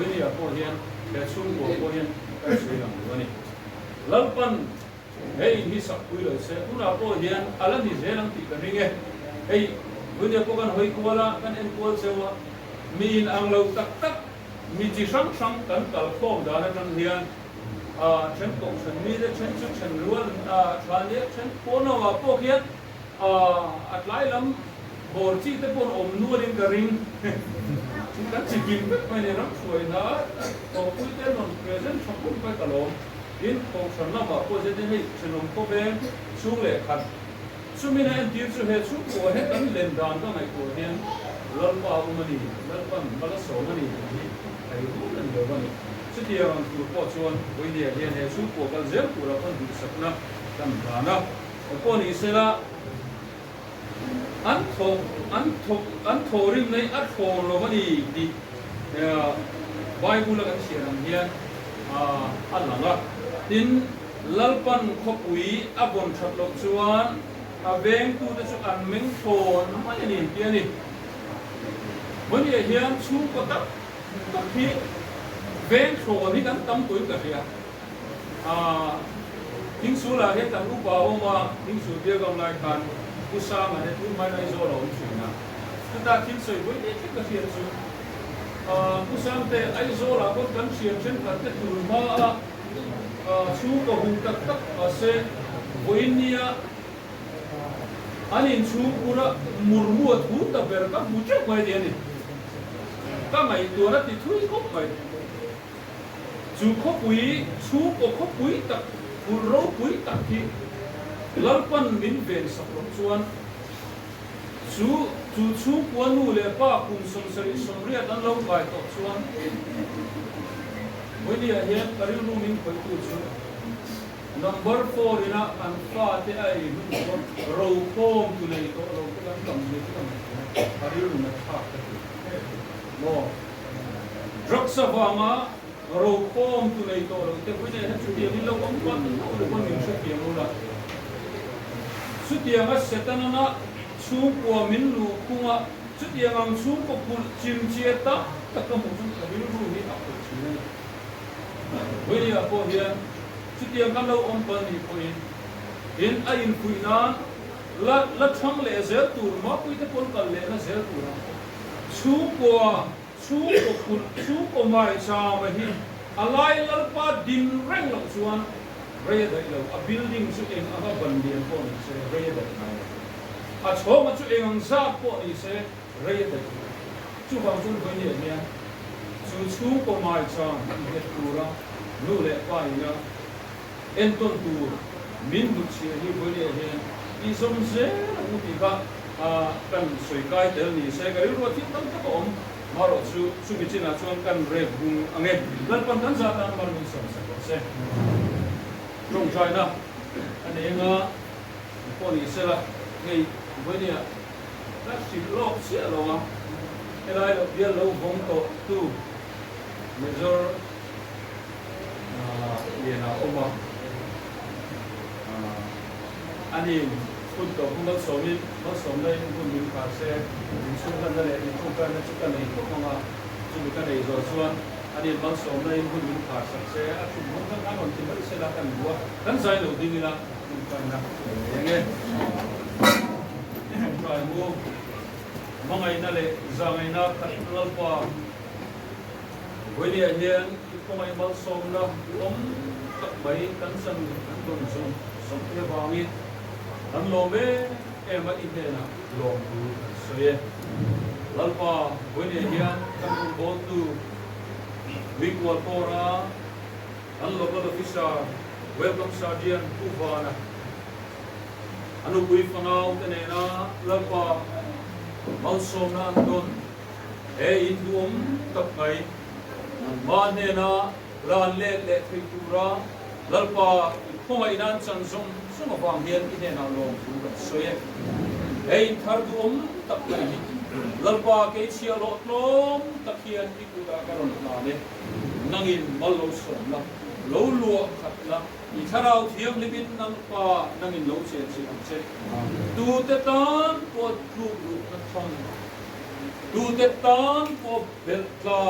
ni ya ko hian le chu ko hian ka chu yang ni lalpan hey hi sak pui lo se una po hian ala ni zelang ti ka ringe hey วันนี้พวกกันหอยกัวละกันเอ็นกัวเซวะมีอินอังเลวตักตักมีจีสังสังกันกัลโคมดานะจันเฮียนฉันกงฉันมีแต่ฉันชุดฉันล้วนชาเนี้ยฉันปนว่าพวกเฮียอัดไล่ลำบอร์จีแต่ปนอมนัวดินกระริงกันสิกินไปในน้ำสวยนะพอคุยแต่นนเพรสเซนต์ชมพูไปกะลมยินคงฉันน่ะว่าพวกจะได้ให้ฉันนมก็เป็นช่วงเล็กขัดช่วงนี้นะที่สุดเหตุช่วงกัวเหตุกันเล่นดานก็ไม่กัวเฮียนลัลปาอุมานีลัลปันบัลสโอมานีที่ไอ้รู้นั่นเดียวกันสุดที่เราตัวพ่อชวนวันนี้เฮียนเหตุช่วงกัวกันเจ้ากัวเราคนดูสักนะกันดานะพวกนี้เสร็จละอันโทริมในอันโทโลมานีดีไบเบิลกันเสียงเฮียนอันหลังละทินลัลปันขบุยอับบนชัดลกชวนเวงตูจะชุอันเมงโทนมันนี่เฮียนี่วันนี้เฮียนชูก็ตักที่เวงโทนี่กันตั้มตัวกันเฮียทิ้งสูละเฮียกันรูปบ่าวมาทิ้งสูเดียวกันรายการกุศลมาเนี่ยทุกไม่ได้โซโล่ช่วยนะแต่ทิ้งสูวันนี้ที่ก็เฮียนสูกุศลแต่ไอ้โซล่าก็กันเชียงเช่นกันแต่ตัวมาชูก็หุ่นตักเสวันนี้อันนี้ชูกูระมุรมัวถูตะเบรกับมุจไปเดียนี่ก็ไม่ตัวนั้นติดทุยก็ไปชูก็ปุยชูก็ปุยตักกูรู้ปุยตักที่ลัลปันมินเวนสักชวนชูกวนนู่เลยป้าคุมสมเรียดันเราไปต่อชวนวันนี้เห็นการิลูมินไปตู้ชูnumber 4 ina an fa te ai ro kom tu nei to ro kan kam ni kam ariu na tha no drug savanga ro kom tu nei to ro te pune ha chu ti ni lo kom kon ro kon ni chu ti mo la chu ti nga setanana chu ko min lu kunga chu ti nga chu ko pul chim chieta ta kam chu ariu ru ni a ko chu nei we ya ko hianที่ยังกันเราอมปันอีกคนเห็นไอ้อินคุยนั้นละทั้งเลเซอร์ตูมาคุยแต่คนกันเลนะเซอร์ตูนะชูกคุณชูกไม่ชาไม่หินอะไรลัลปาดินแรงหลังชวนเรียได้แล้วa building ชุดเองอาบันเดียนคนเสเรียได้ไหมชอบมาชุดเองอังซาปนเสเรียได้ชุดบางชุดคนเนี่ยชูกไม่ชาเห็ดตูระนู่นแหละไปนะเอ็นต้นตูมินบุตรเชียนี่บริเวณอีสมเสอุติกะกันสวยกายเดลนี่เสกริโรที่ตั้งแต่ก่อนมารอสุบิจินาชวนกันเรียบบุงอังเงแล้วปันทันซาตันมามีสมเสกเสตรงใจนะอันนี้งะพอดีเสละไงบริเวณรักสิโลกเสียหรออะไรเราเดี๋ยวเราคงโตตูเมเจอร์เรียนเอาออกมาอันนี้คุณตัวคุณต้องสอนนี่ต้องสอนได้คุณมีภาษาชุดกันเลยชุดกันชุดกันเลยพวกเราชุดกันเลยโดยส่วนอันนี้ต้องสอนได้คุณมีภาษาเสียชุดมันทั้งหมดที่มันเสียละกันบัวกันใจเราดีนี่ละคุณกันนะอย่างเงี้ยใจบัวมังไงนั่นเลยจังไงนะขัดลัลปาวันนี้เห็นก็ไม่มาส่งนะล้มตักใบกันสั่งกันโดนส่งเที่ยวบางทีอันโลเมมาอินเดียนะลงดูสวยลัลปาวันนี้เห็นกันโบตูวิกวัตโตระอันโลกาลฟิชาเวลคัมซาเดียนคูฟานะอันอุบิฟังเอาแต่เนี่ยนะลัลปามาส่งนะโดนอินดูมตักใบมาเนี่ยนะร้านเล็กๆที่ตัวเราลัลปาพวกไอ้นั่นฉันส่งมาฟังเฮียนที่เนี่ยนะลงดูแบบสวยทาร์ดูมตักไปลัลปาเกชียร์ลดลงตักเฮียนที่ตัวการุณนาเนี่ยนั่งอินมาลงส่งละลงลัวขัดละอีถ้าเราเทียมลิบินลัลปานั่งอินลงเสียดูแต่ตอนปวดลูกนักท่องดูแต่ตอนปวดเบลตา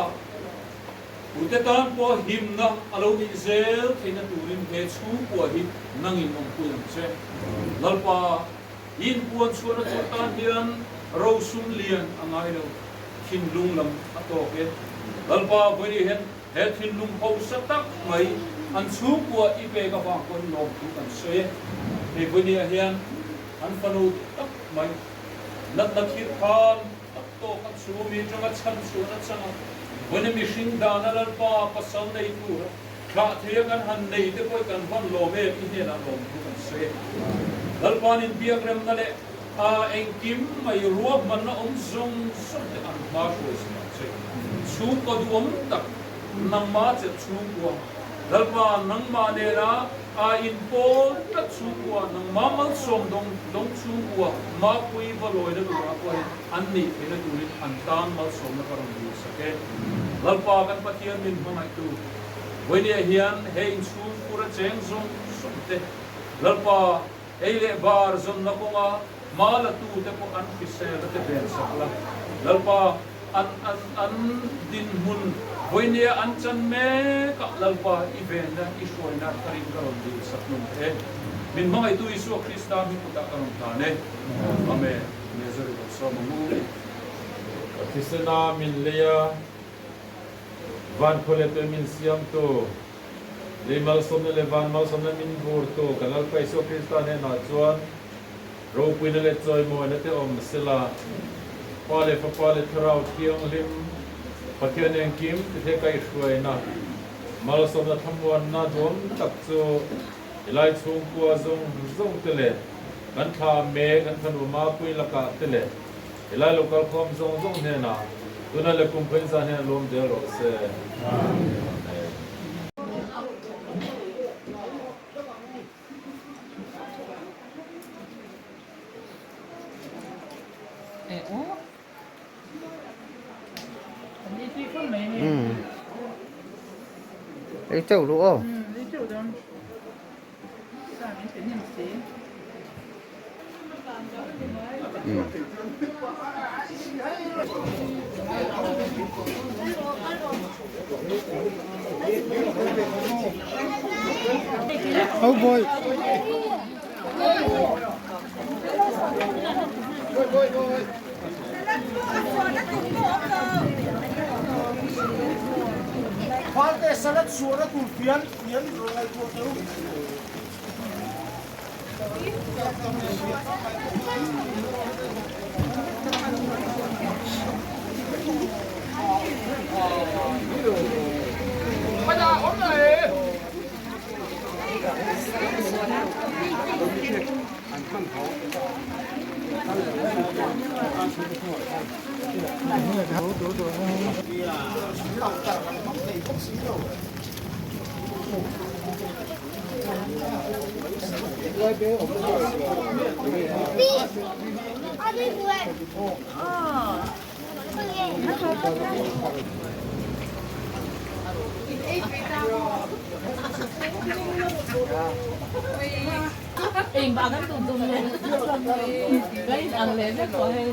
อุตตานพอหิมนะอารมณ์อิเซลที่นั่นดูริมเหตุชูปวดหิมนั่งอินมองคุยเช่ลัลปาอินปวดชวนตัวตานเฮียน ro sum lian angai lo thin lung lam ato ke lalpa bani hen he thin lung ho satak mai an chu ko ipe ka wa kon lom tu kan se he bani hian an panu tak mai nat na khir khan to ka chu mi janga chan chu na changa bani mi sing dana lalpa pasal nei tu ka thia kan han nei te koi kan van lo me i he na lom tu kan se lalpan in biagrem na le en kim mai ruak man na zong som te an ma sho is ma che chu ko du tak nang ma che chu ko lalpa nang ma ne ra in pol ta chu ko nang ma mal som dong chu ko ma pui ba loi na ra ko an ni pe na du ni an tan mal som na param du sake lalpa kan pathian min ma tu when ye hian he in chu pura cheng zong som te lalpa eile bar zon na ko nga mala tu te ko an fisel te ben sakla lalpa an din mun voinia an chan me ka lalpa event na isoi na karin karon di saknum e min mai tu isu krista mi puta karon ta ne amen nezeri ko so mu Kisana min leya van khole to min siam to le mal som le van mal som min bur to kanal pa isu krista ne na chuan ro puina le choi mo na te om sila pale fa pale thrau thiang lim pathian en kim te kai shwai na mal som na thamwan na dom tak chu ilai chung kwa zong tele kan tha me kan thanu ma pui laka tele ilai lokal khom zong ne na tuna le kumpensa ne lom de ro se lấy chậu đúng không? Lấy chậu đâu? Sao mình phải nhìn xí? Oh boy. Parte salat suara kulfian yang rolai kuat Em bà nó tụm lên cái ăn lên nó có hay